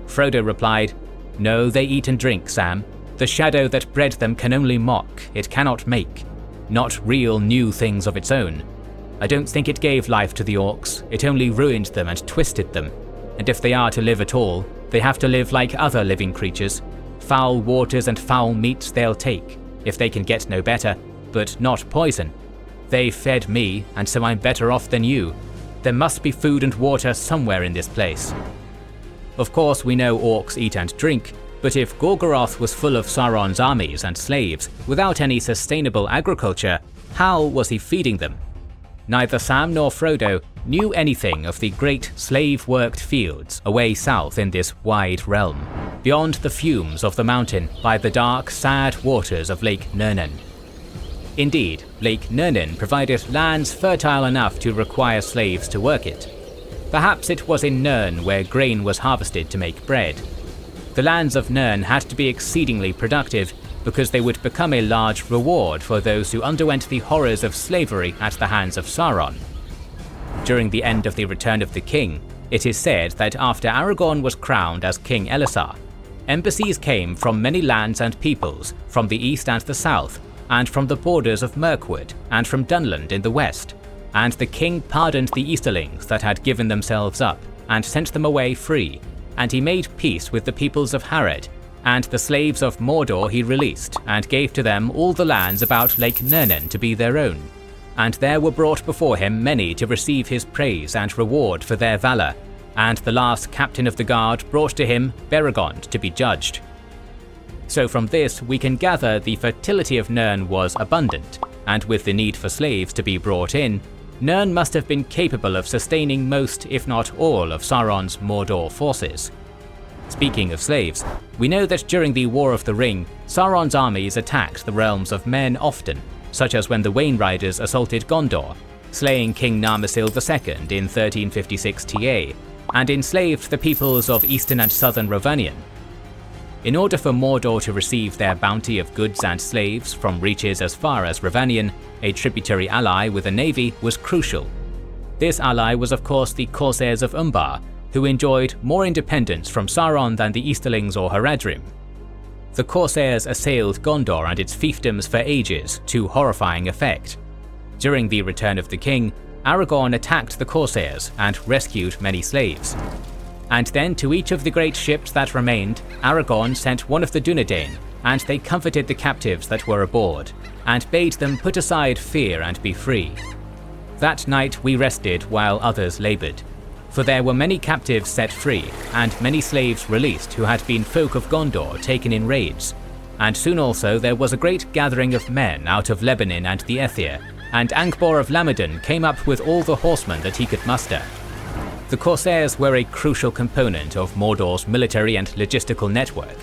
Speaker 1: Frodo replied, "No, they eat and drink, Sam. The shadow that bred them can only mock, it cannot make. Not real new things of its own. I don't think it gave life to the orcs, it only ruined them and twisted them. And if they are to live at all, they have to live like other living creatures. Foul waters and foul meats they'll take, if they can get no better, but not poison. They fed me, and so I'm better off than you. There must be food and water somewhere in this place." Of course, we know orcs eat and drink, but if Gorgoroth was full of Sauron's armies and slaves, without any sustainable agriculture, how was he feeding them? Neither Sam nor Frodo knew anything of the great slave-worked fields away south in this wide realm, beyond the fumes of the mountain by the dark, sad waters of Lake Nernan. Indeed, Lake Nernan provided lands fertile enough to require slaves to work it. Perhaps it was in Nirn where grain was harvested to make bread. The lands of Nirn had to be exceedingly productive because they would become a large reward for those who underwent the horrors of slavery at the hands of Sauron. During the end of the Return of the King, it is said that after Aragorn was crowned as King Elessar, embassies came from many lands and peoples, from the east and the south, and from the borders of Mirkwood, and from Dunland in the west, and the king pardoned the Easterlings that had given themselves up, and sent them away free, and he made peace with the peoples of Harad, and the slaves of Mordor he released, and gave to them all the lands about Lake Nernan to be their own. And there were brought before him many to receive his praise and reward for their valour, and the last captain of the guard brought to him Beregond to be judged. So from this we can gather the fertility of Nirn was abundant, and with the need for slaves to be brought in, Nirn must have been capable of sustaining most, if not all, of Sauron's Mordor forces. Speaking of slaves, we know that during the War of the Ring, Sauron's armies attacked the realms of men often, such as when the Wain Riders assaulted Gondor, slaying King Narmacil II in 1356 TA, and enslaved the peoples of eastern and southern Rhovanion. In order for Mordor to receive their bounty of goods and slaves from reaches as far as Rhovanion, a tributary ally with a navy was crucial. This ally was of course the Corsairs of Umbar, who enjoyed more independence from Sauron than the Easterlings or Haradrim. The Corsairs assailed Gondor and its fiefdoms for ages, to horrifying effect. During the Return of the King, Aragorn attacked the Corsairs and rescued many slaves. And then to each of the great ships that remained, Aragorn sent one of the Dunedain, and they comforted the captives that were aboard, and bade them put aside fear and be free. That night we rested while others laboured, for there were many captives set free, and many slaves released who had been folk of Gondor taken in raids, and soon also there was a great gathering of men out of Lebanon and the Aethir, and Angbor of Lamadon came up with all the horsemen that he could muster. The Corsairs were a crucial component of Mordor's military and logistical network.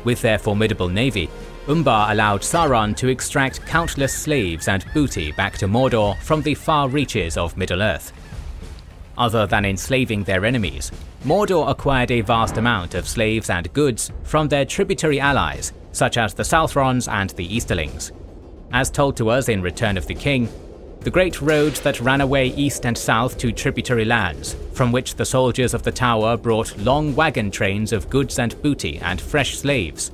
Speaker 1: With their formidable navy, Umbar allowed Sauron to extract countless slaves and booty back to Mordor from the far reaches of Middle-earth. Other than enslaving their enemies, Mordor acquired a vast amount of slaves and goods from their tributary allies, such as the Southrons and the Easterlings. As told to us in Return of the King, the great roads that ran away east and south to tributary lands, from which the soldiers of the Tower brought long wagon trains of goods and booty and fresh slaves.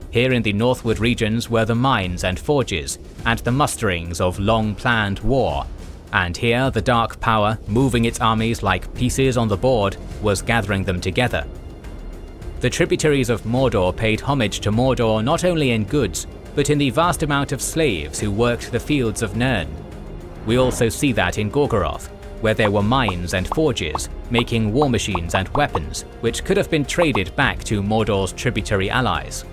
Speaker 1: Here in the northward regions were the mines and forges, and the musterings of long-planned war. And here the Dark Power, moving its armies like pieces on the board, was gathering them together. The tributaries of Mordor paid homage to Mordor not only in goods, but in the vast amount of slaves who worked the fields of Nurn. We also see that in Gorgoroth, where there were mines and forges, making war machines and weapons, which could have been traded back to Mordor's tributary allies.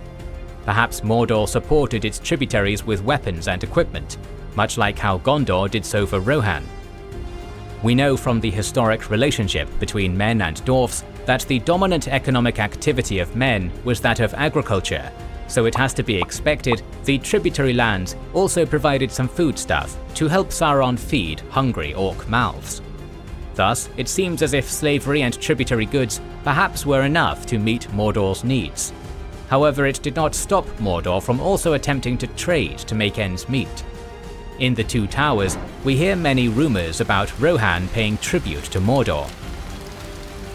Speaker 1: Perhaps Mordor supported its tributaries with weapons and equipment, much like how Gondor did so for Rohan. We know from the historic relationship between men and dwarfs that the dominant economic activity of men was that of agriculture, so it has to be expected the tributary lands also provided some foodstuff to help Sauron feed hungry orc mouths. Thus, it seems as if slavery and tributary goods perhaps were enough to meet Mordor's needs. However, it did not stop Mordor from also attempting to trade to make ends meet. In the Two Towers, we hear many rumours about Rohan paying tribute to Mordor.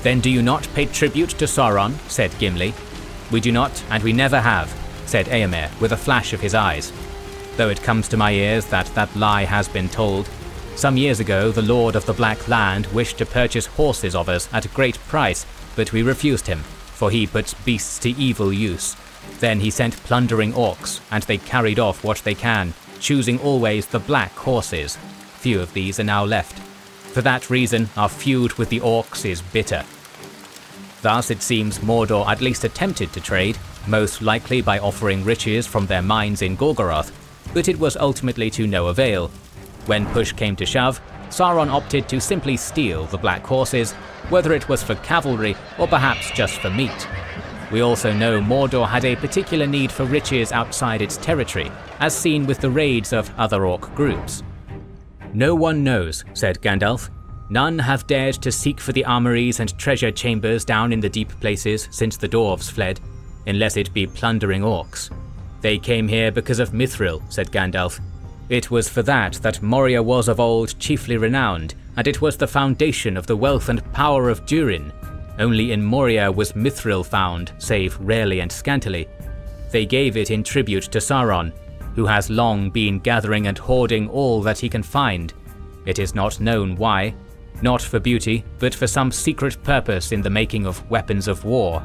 Speaker 1: "Then do you not pay tribute to Sauron?" said Gimli. "We do not, and we never have," said Eomer with a flash of his eyes. "Though it comes to my ears that lie has been told. Some years ago the Lord of the Black Land wished to purchase horses of us at a great price, but we refused him, for he puts beasts to evil use. Then he sent plundering orcs, and they carried off what they can, choosing always the black horses. Few of these are now left. For that reason, our feud with the orcs is bitter." Thus it seems Mordor at least attempted to trade, most likely by offering riches from their mines in Gorgoroth, but it was ultimately to no avail. When push came to shove, Sauron opted to simply steal the black horses, whether it was for cavalry or perhaps just for meat. We also know Mordor had a particular need for riches outside its territory, as seen with the raids of other orc groups. "No one knows," said Gandalf. "None have dared to seek for the armories and treasure chambers down in the deep places since the dwarves fled, unless it be plundering orcs. They came here because of Mithril," said Gandalf. "It was for that Moria was of old chiefly renowned, and it was the foundation of the wealth and power of Durin. Only in Moria was Mithril found, save rarely and scantily. They gave it in tribute to Sauron, who has long been gathering and hoarding all that he can find. It is not known why, not for beauty, but for some secret purpose in the making of weapons of war."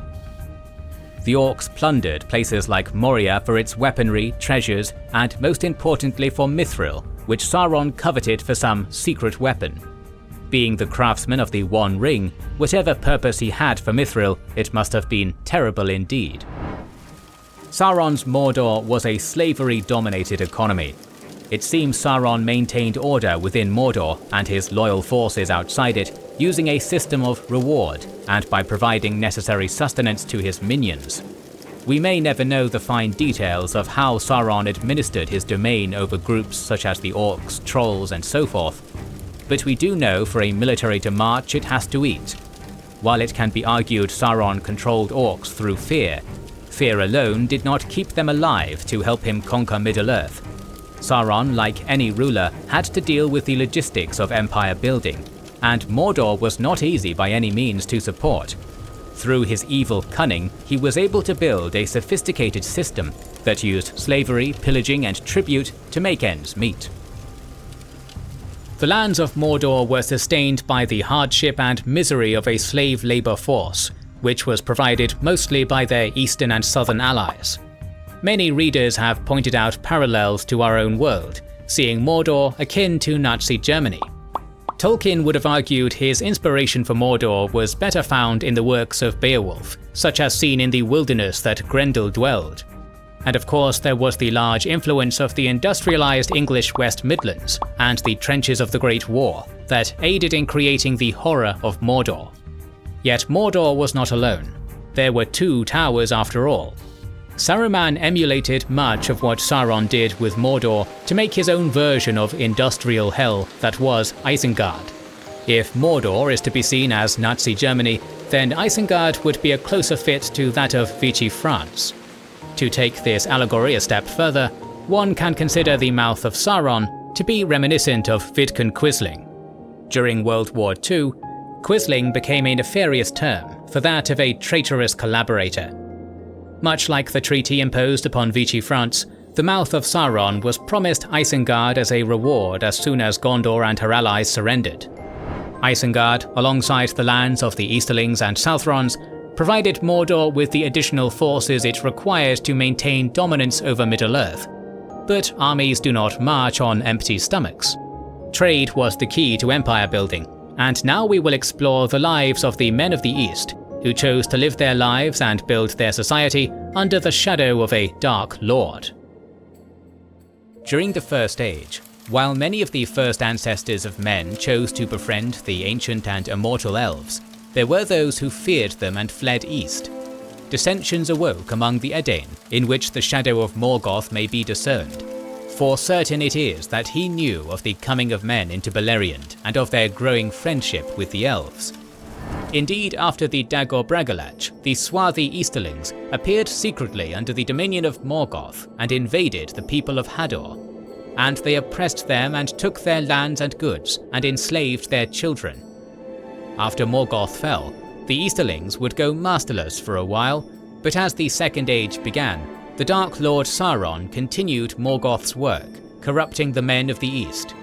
Speaker 1: The orcs plundered places like Moria for its weaponry, treasures, and most importantly for Mithril, which Sauron coveted for some secret weapon. Being the craftsman of the One Ring, whatever purpose he had for Mithril, it must have been terrible indeed. Sauron's Mordor was a slavery-dominated economy. It seems Sauron maintained order within Mordor and his loyal forces outside it, using a system of reward and by providing necessary sustenance to his minions. We may never know the fine details of how Sauron administered his domain over groups such as the orcs, trolls, and so forth, but we do know for a military to march it has to eat. While it can be argued Sauron controlled orcs through fear, fear alone did not keep them alive to help him conquer Middle-earth. Sauron, like any ruler, had to deal with the logistics of empire building, and Mordor was not easy by any means to support. Through his evil cunning, he was able to build a sophisticated system that used slavery, pillaging, and tribute to make ends meet. The lands of Mordor were sustained by the hardship and misery of a slave labor force, which was provided mostly by their eastern and southern allies. Many readers have pointed out parallels to our own world, seeing Mordor akin to Nazi Germany. Tolkien would have argued his inspiration for Mordor was better found in the works of Beowulf, such as seen in the wilderness that Grendel dwelled. And of course there was the large influence of the industrialized English West Midlands and the trenches of the Great War that aided in creating the horror of Mordor. Yet Mordor was not alone. There were two towers after all. Saruman emulated much of what Sauron did with Mordor to make his own version of industrial hell that was Isengard. If Mordor is to be seen as Nazi Germany, then Isengard would be a closer fit to that of Vichy France. To take this allegory a step further, one can consider the mouth of Sauron to be reminiscent of Vidkun Quisling. During World War II, Quisling became a nefarious term for that of a traitorous collaborator. Much like the treaty imposed upon Vichy France, the mouth of Sauron was promised Isengard as a reward as soon as Gondor and her allies surrendered. Isengard, alongside the lands of the Easterlings and Southrons, provided Mordor with the additional forces it required to maintain dominance over Middle-earth. But armies do not march on empty stomachs. Trade was the key to empire building, and now we will explore the lives of the men of the East, who chose to live their lives and build their society under the shadow of a dark lord. During the First Age, while many of the first ancestors of men chose to befriend the ancient and immortal elves, there were those who feared them and fled east. Dissensions awoke among the Edain, in which the shadow of Morgoth may be discerned. For certain it is that he knew of the coming of men into Beleriand and of their growing friendship with the elves. Indeed, after the Dagor Bragollach, the swarthy Easterlings appeared secretly under the dominion of Morgoth and invaded the people of Hador. And they oppressed them and took their lands and goods and enslaved their children. After Morgoth fell, the Easterlings would go masterless for a while, but as the Second Age began, the Dark Lord Sauron continued Morgoth's work, corrupting the men of the East.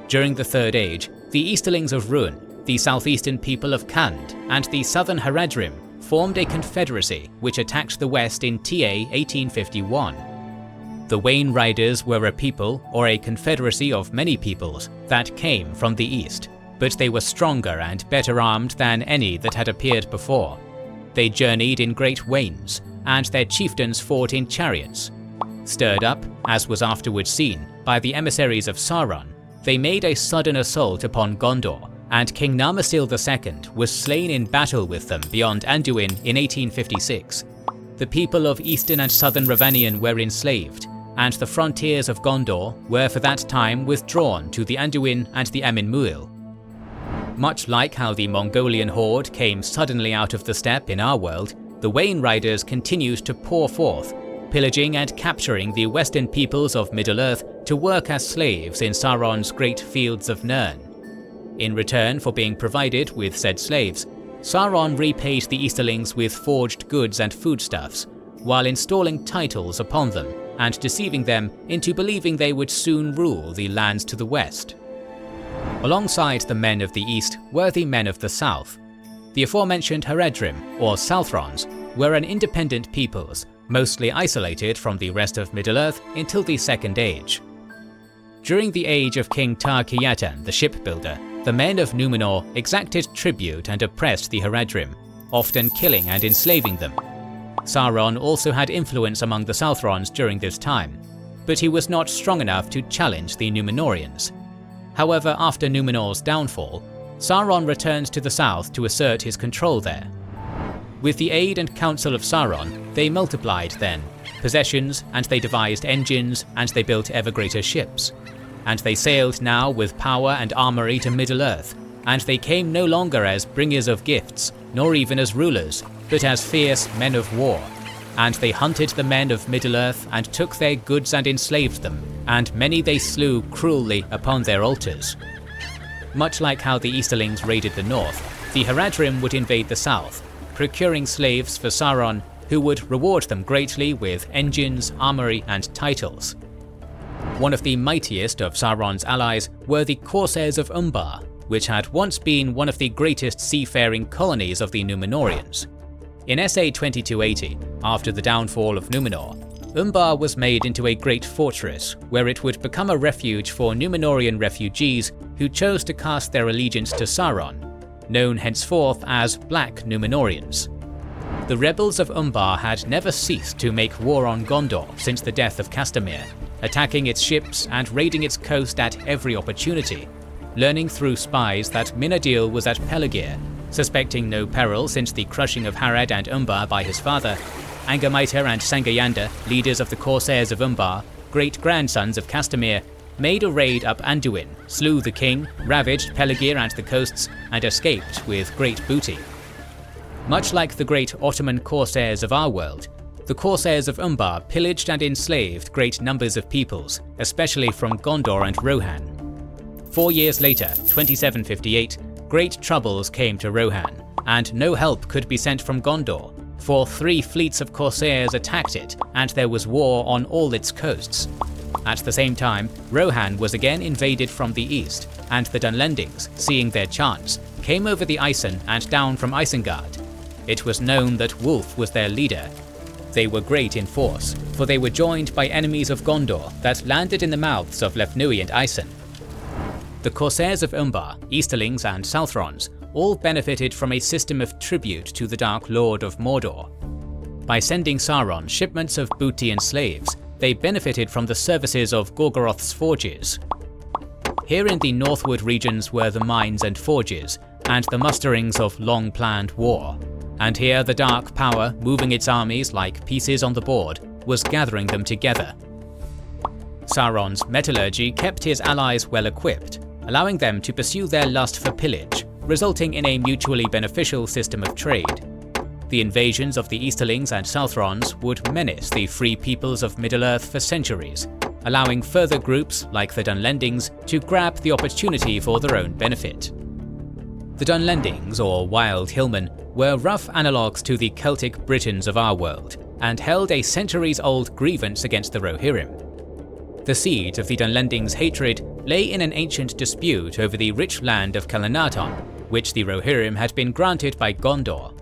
Speaker 1: During the Third Age, the Easterlings of Rhûn, the southeastern people of Khand, and the southern Haradrim formed a confederacy which attacked the West in TA 1851. The Wain Riders were a people, or a confederacy of many peoples, that came from the East, but they were stronger and better armed than any that had appeared before. They journeyed in great wains, and their chieftains fought in chariots. Stirred up, as was afterwards seen, by the emissaries of Sauron, they made a sudden assault upon Gondor, and King Narmasil II was slain in battle with them beyond Anduin in 1856. The people of eastern and southern Rhovanion were enslaved, and the frontiers of Gondor were for that time withdrawn to the Anduin and the Amin Muil. Much like how the Mongolian horde came suddenly out of the steppe in our world, the Wain Riders continued to pour forth, pillaging and capturing the western peoples of Middle-earth to work as slaves in Sauron's great fields of Nirn. In return for being provided with said slaves, Sauron repaid the Easterlings with forged goods and foodstuffs, while installing titles upon them and deceiving them into believing they would soon rule the lands to the west. Alongside the men of the east were the men of the south. The aforementioned Haradrim, or Southrons, were an independent peoples, mostly isolated from the rest of Middle-earth until the Second Age. During the age of King Tar-Kiatan the shipbuilder, the men of Numenor exacted tribute and oppressed the Haradrim, often killing and enslaving them. Sauron also had influence among the Southrons during this time, but he was not strong enough to challenge the Númenóreans. However, after Numenor's downfall, Sauron returned to the south to assert his control there. With the aid and counsel of Sauron, they multiplied then possessions, and they devised engines, and they built ever greater ships. And they sailed now with power and armory to Middle-earth, and they came no longer as bringers of gifts, nor even as rulers, but as fierce men of war. And they hunted the men of Middle-earth and took their goods and enslaved them, and many they slew cruelly upon their altars. Much like how the Easterlings raided the north, the Haradrim would invade the south, procuring slaves for Sauron, who would reward them greatly with engines, armory, and titles. One of the mightiest of Sauron's allies were the Corsairs of Umbar, which had once been one of the greatest seafaring colonies of the Númenóreans. In SA 2280, after the downfall of Numenor, Umbar was made into a great fortress, where it would become a refuge for Númenórean refugees who chose to cast their allegiance to Sauron, known henceforth as Black Númenóreans. The rebels of Umbar had never ceased to make war on Gondor since the death of Castamir, attacking its ships and raiding its coast at every opportunity, learning through spies that Minadil was at Peligir, suspecting no peril since the crushing of Harad and Umbar by his father. Angamitar and Sangayanda, leaders of the Corsairs of Umbar, great-grandsons of Castamir, made a raid up Anduin, slew the king, ravaged Peligir and the coasts, and escaped with great booty. Much like the great Ottoman Corsairs of our world, the Corsairs of Umbar pillaged and enslaved great numbers of peoples, especially from Gondor and Rohan. 4 years later, 2758, great troubles came to Rohan, and no help could be sent from Gondor, for 3 fleets of Corsairs attacked it, and there was war on all its coasts. At the same time, Rohan was again invaded from the east, and the Dunlendings, seeing their chance, came over the Isen and down from Isengard. It was known that Wulf was their leader. They were great in force, for they were joined by enemies of Gondor that landed in the mouths of Lefnui and Isen. The Corsairs of Umbar, Easterlings and Southrons all benefited from a system of tribute to the Dark Lord of Mordor. By sending Sauron shipments of booty and slaves, they benefited from the services of Gorgoroth's forges. Here in the northward regions were the mines and forges, and the musterings of long-planned war. And here the Dark Power, moving its armies like pieces on the board, was gathering them together. Sauron's metallurgy kept his allies well equipped, allowing them to pursue their lust for pillage, resulting in a mutually beneficial system of trade. The invasions of the Easterlings and Southrons would menace the free peoples of Middle-earth for centuries, allowing further groups like the Dunlendings to grab the opportunity for their own benefit. The Dunlendings, or Wild Hillmen, were rough analogues to the Celtic Britons of our world, and held a centuries-old grievance against the Rohirrim. The seeds of the Dunlendings' hatred lay in an ancient dispute over the rich land of Calanaton, which the Rohirrim had been granted by Gondor.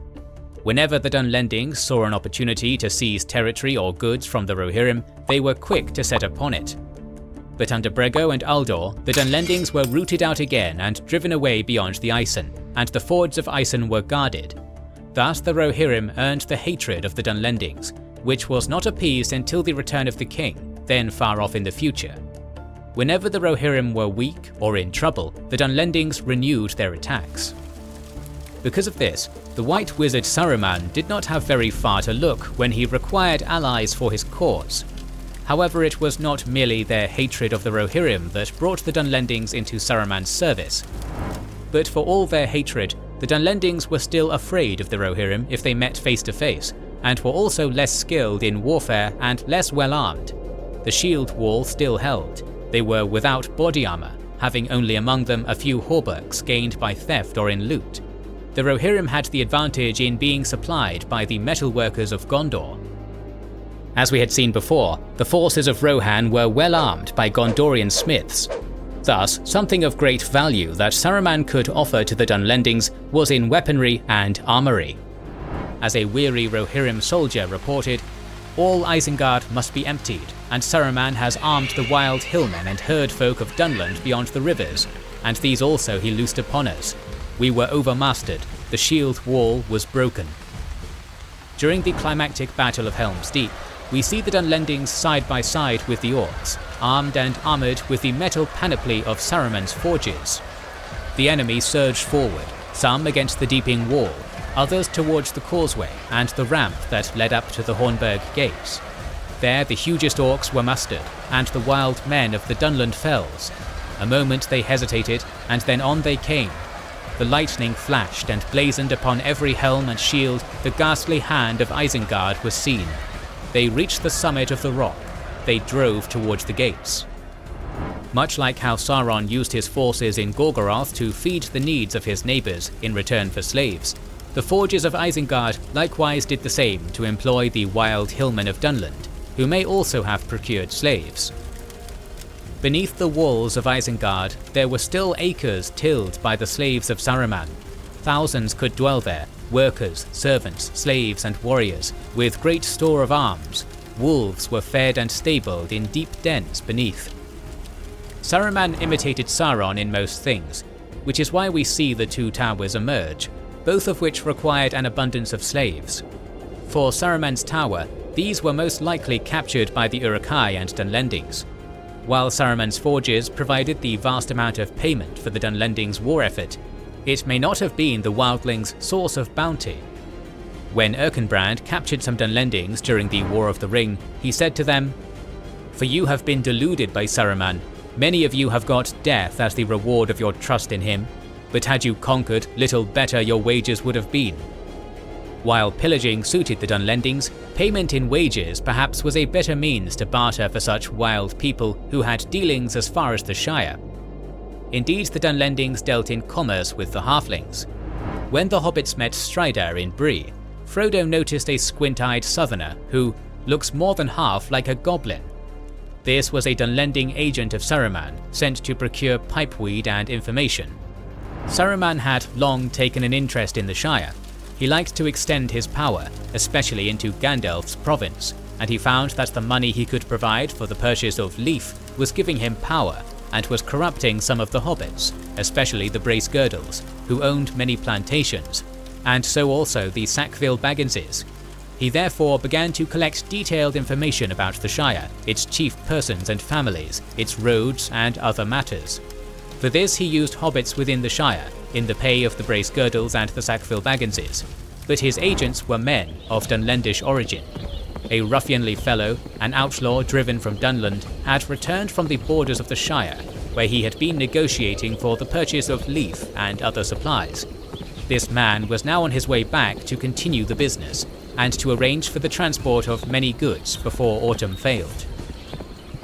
Speaker 1: Whenever the Dunlendings saw an opportunity to seize territory or goods from the Rohirrim, they were quick to set upon it. But under Brego and Aldor, the Dunlendings were rooted out again and driven away beyond the Isen, and the fords of Isen were guarded. Thus the Rohirrim earned the hatred of the Dunlendings, which was not appeased until the return of the king, then far off in the future. Whenever the Rohirrim were weak or in trouble, the Dunlendings renewed their attacks. Because of this, the White Wizard Saruman did not have very far to look when he required allies for his cause. However, it was not merely their hatred of the Rohirrim that brought the Dunlendings into Saruman's service. But for all their hatred, the Dunlendings were still afraid of the Rohirrim if they met face to face, and were also less skilled in warfare and less well armed. The shield wall still held. They were without body armor, having only among them a few hauberks gained by theft or in loot. The Rohirrim had the advantage in being supplied by the metalworkers of Gondor. As we had seen before, the forces of Rohan were well armed by Gondorian smiths. Thus, something of great value that Saruman could offer to the Dunlendings was in weaponry and armory. As a weary Rohirrim soldier reported, "All Isengard must be emptied, and Saruman has armed the wild hillmen and herdfolk of Dunland beyond the rivers, and these also he loosed upon us. We were overmastered, the shield wall was broken." During the climactic Battle of Helm's Deep, we see the Dunlendings side by side with the Orcs, armed and armoured with the metal panoply of Saruman's forges. The enemy surged forward, some against the deeping wall, others towards the causeway and the ramp that led up to the Hornburg gates. There the hugest orcs were mustered, and the wild men of the Dunland fells. A moment they hesitated, and then on they came. The lightning flashed and blazoned upon every helm and shield. The ghastly hand of Isengard was seen. They reached the summit of the rock. They drove towards the gates. Much like how Sauron used his forces in Gorgoroth to feed the needs of his neighbours in return for slaves, the forges of Isengard likewise did the same to employ the wild hillmen of Dunland, who may also have procured slaves. Beneath the walls of Isengard, there were still acres tilled by the slaves of Saruman. Thousands could dwell there, workers, servants, slaves and warriors, with great store of arms. Wolves were fed and stabled in deep dens beneath. Saruman imitated Sauron in most things, which is why we see the two towers emerge, both of which required an abundance of slaves. For Saruman's tower, these were most likely captured by the Uruk-hai and Dunlendings, while Saruman's forges provided the vast amount of payment for the Dunlendings' war effort. It may not have been the wildlings' source of bounty. When Erkenbrand captured some Dunlendings during the War of the Ring, he said to them, "For you have been deluded by Saruman. Many of you have got death as the reward of your trust in him, but had you conquered, little better your wages would have been." While pillaging suited the Dunlendings, payment in wages perhaps was a better means to barter for such wild people who had dealings as far as the Shire. Indeed, the Dunlendings dealt in commerce with the halflings. When the hobbits met Strider in Bree, Frodo noticed a squint-eyed southerner who looks more than half like a goblin. This was a Dunlending agent of Saruman, sent to procure pipeweed and information. Saruman had long taken an interest in the Shire. he liked to extend his power, especially into Gandalf's province, and he found that the money he could provide for the purchase of Leaf was giving him power and was corrupting some of the hobbits, especially the Bracegirdles, who owned many plantations, and so also the Sackville Bagginses. He therefore began to collect detailed information about the Shire, its chief persons and families, its roads and other matters. For this he used hobbits within the Shire, in the pay of the Bracegirdles and the Sackville Bagginses, but his agents were men of Dunlendish origin. A ruffianly fellow, an outlaw driven from Dunland, had returned from the borders of the Shire, where he had been negotiating for the purchase of Leaf and other supplies. This man was now on his way back to continue the business, and to arrange for the transport of many goods before autumn failed.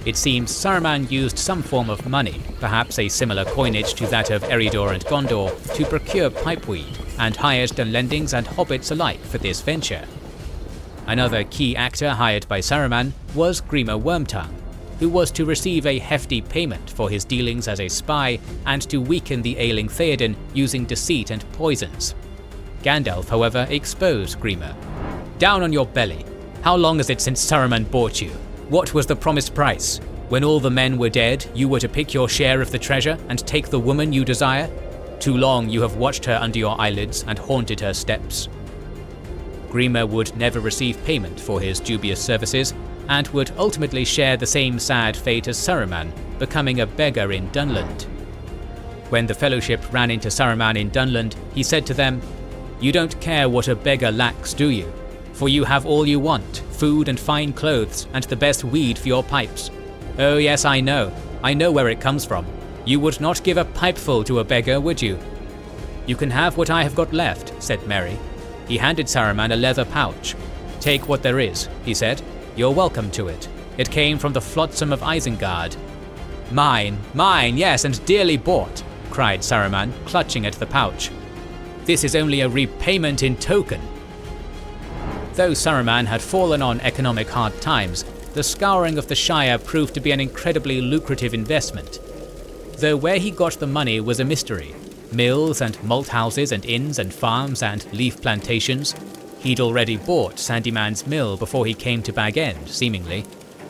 Speaker 1: It seems Saruman used some form of money, perhaps a similar coinage to that of Eridor and Gondor, to procure pipeweed, and hired Dunlendings and hobbits alike for this venture. Another key actor hired by Saruman was Grima Wormtongue, who was to receive a hefty payment for his dealings as a spy and to weaken the ailing Theoden using deceit and poisons. Gandalf, however, exposed Grima. "Down on your belly. How long is it since Saruman bought you? What was the promised price? When all the men were dead, you were to pick your share of the treasure and take the woman you desire? Too long you have watched her under your eyelids and haunted her steps." Grima would never receive payment for his dubious services, and would ultimately share the same sad fate as Saruman, becoming a beggar in Dunland. When the Fellowship ran into Saruman in Dunland, he said to them, "You don't care what a beggar lacks, do you? For you have all you want, food and fine clothes, and the best weed for your pipes. Oh yes, I know where it comes from. You would not give a pipeful to a beggar, would you?" "You can have what I have got left," said Merry. He handed Saruman a leather pouch. "Take what there is," he said. "You're welcome to it. It came from the flotsam of Isengard." Mine, yes, and dearly bought," cried Saruman, clutching at the pouch. "This is only a repayment in token." Though Saruman had fallen on economic hard times, the scouring of the Shire proved to be an incredibly lucrative investment. Though where he got the money was a mystery. Mills and malt houses and inns and farms and leaf plantations. He'd already bought Sandyman's mill before he came to Bag End, seemingly.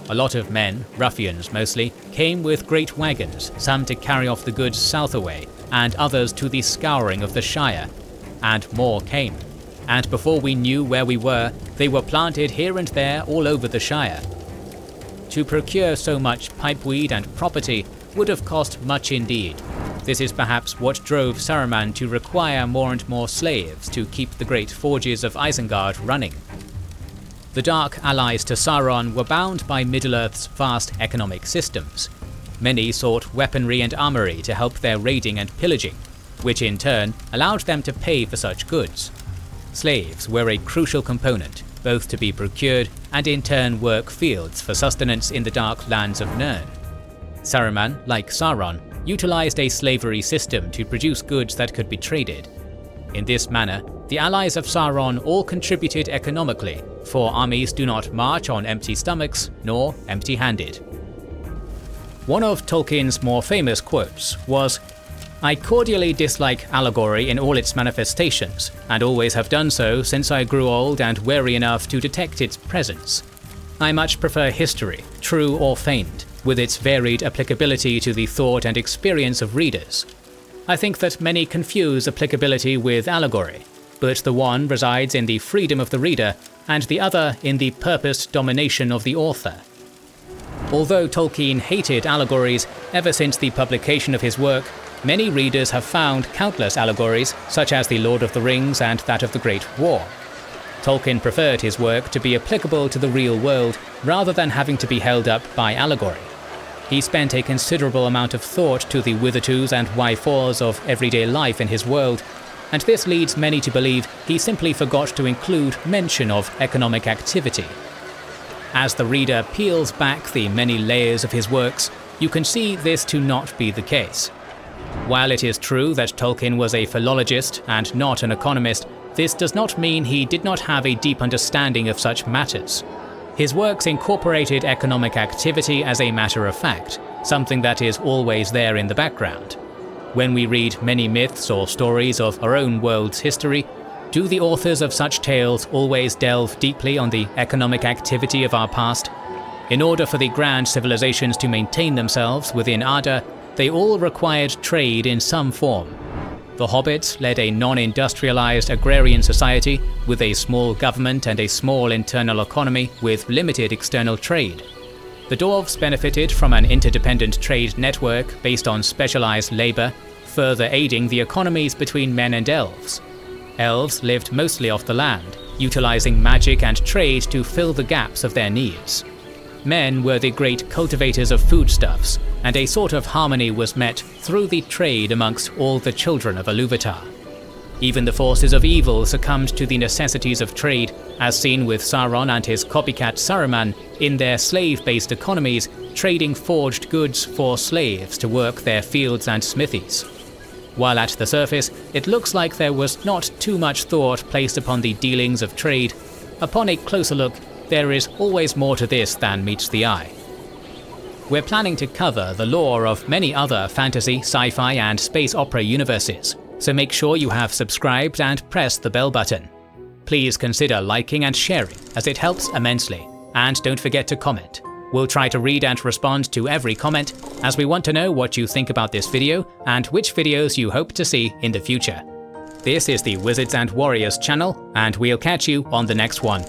Speaker 1: A lot of men, ruffians mostly, came with great wagons, some to carry off the goods south away, and others to the scouring of the Shire. And more came. And before we knew where we were, they were planted here and there all over the Shire. To procure so much pipeweed and property would have cost much indeed. This is perhaps what drove Saruman to require more and more slaves to keep the great forges of Isengard running. The Dark allies to Sauron were bound by Middle-earth's vast economic systems. Many sought weaponry and armory to help their raiding and pillaging, which in turn allowed them to pay for such goods. Slaves were a crucial component, both to be procured and in turn work fields for sustenance in the dark lands of Nurn. Saruman, like Sauron, utilized a slavery system to produce goods that could be traded. In this manner, the allies of Sauron all contributed economically, for armies do not march on empty stomachs nor empty-handed. One of Tolkien's more famous quotes was, "I cordially dislike allegory in all its manifestations, and always have done so since I grew old and wary enough to detect its presence. I much prefer history, true or feigned, with its varied applicability to the thought and experience of readers. I think that many confuse applicability with allegory, but the one resides in the freedom of the reader, and the other in the purposed domination of the author." Although Tolkien hated allegories ever since the publication of his work, many readers have found countless allegories, such as The Lord of the Rings and that of the Great War. Tolkien preferred his work to be applicable to the real world, rather than having to be held up by allegory. He spent a considerable amount of thought to the whithertos and why-fors of everyday life in his world, and this leads many to believe he simply forgot to include mention of economic activity. As the reader peels back the many layers of his works, you can see this to not be the case. While it is true that Tolkien was a philologist and not an economist, this does not mean he did not have a deep understanding of such matters. His works incorporated economic activity as a matter of fact, something that is always there in the background. When we read many myths or stories of our own world's history, Do the authors of such tales always delve deeply on the economic activity of our past? In order for the grand civilizations to maintain themselves within Arda, they all required trade in some form. The Hobbits led a non-industrialized agrarian society with a small government and a small internal economy with limited external trade. The Dwarfs benefited from an interdependent trade network based on specialized labor, further aiding the economies between men and elves. Elves lived mostly off the land, utilizing magic and trade to fill the gaps of their needs. Men were the great cultivators of foodstuffs, and a sort of harmony was met through the trade amongst all the children of Iluvatar. Even the forces of evil succumbed to the necessities of trade, as seen with Sauron and his copycat Saruman in their slave-based economies, trading forged goods for slaves to work their fields and smithies. While at the surface, it looks like there was not too much thought placed upon the dealings of trade, upon a closer look, there is always more to this than meets the eye. We're planning to cover the lore of many other fantasy, sci-fi and space opera universes, so make sure you have subscribed and pressed the bell button. Please consider liking and sharing, as it helps immensely, and don't forget to comment. We'll try to read and respond to every comment, as we want to know what you think about this video and which videos you hope to see in the future. This is the Wizards and Warriors channel, and we'll catch you on the next one.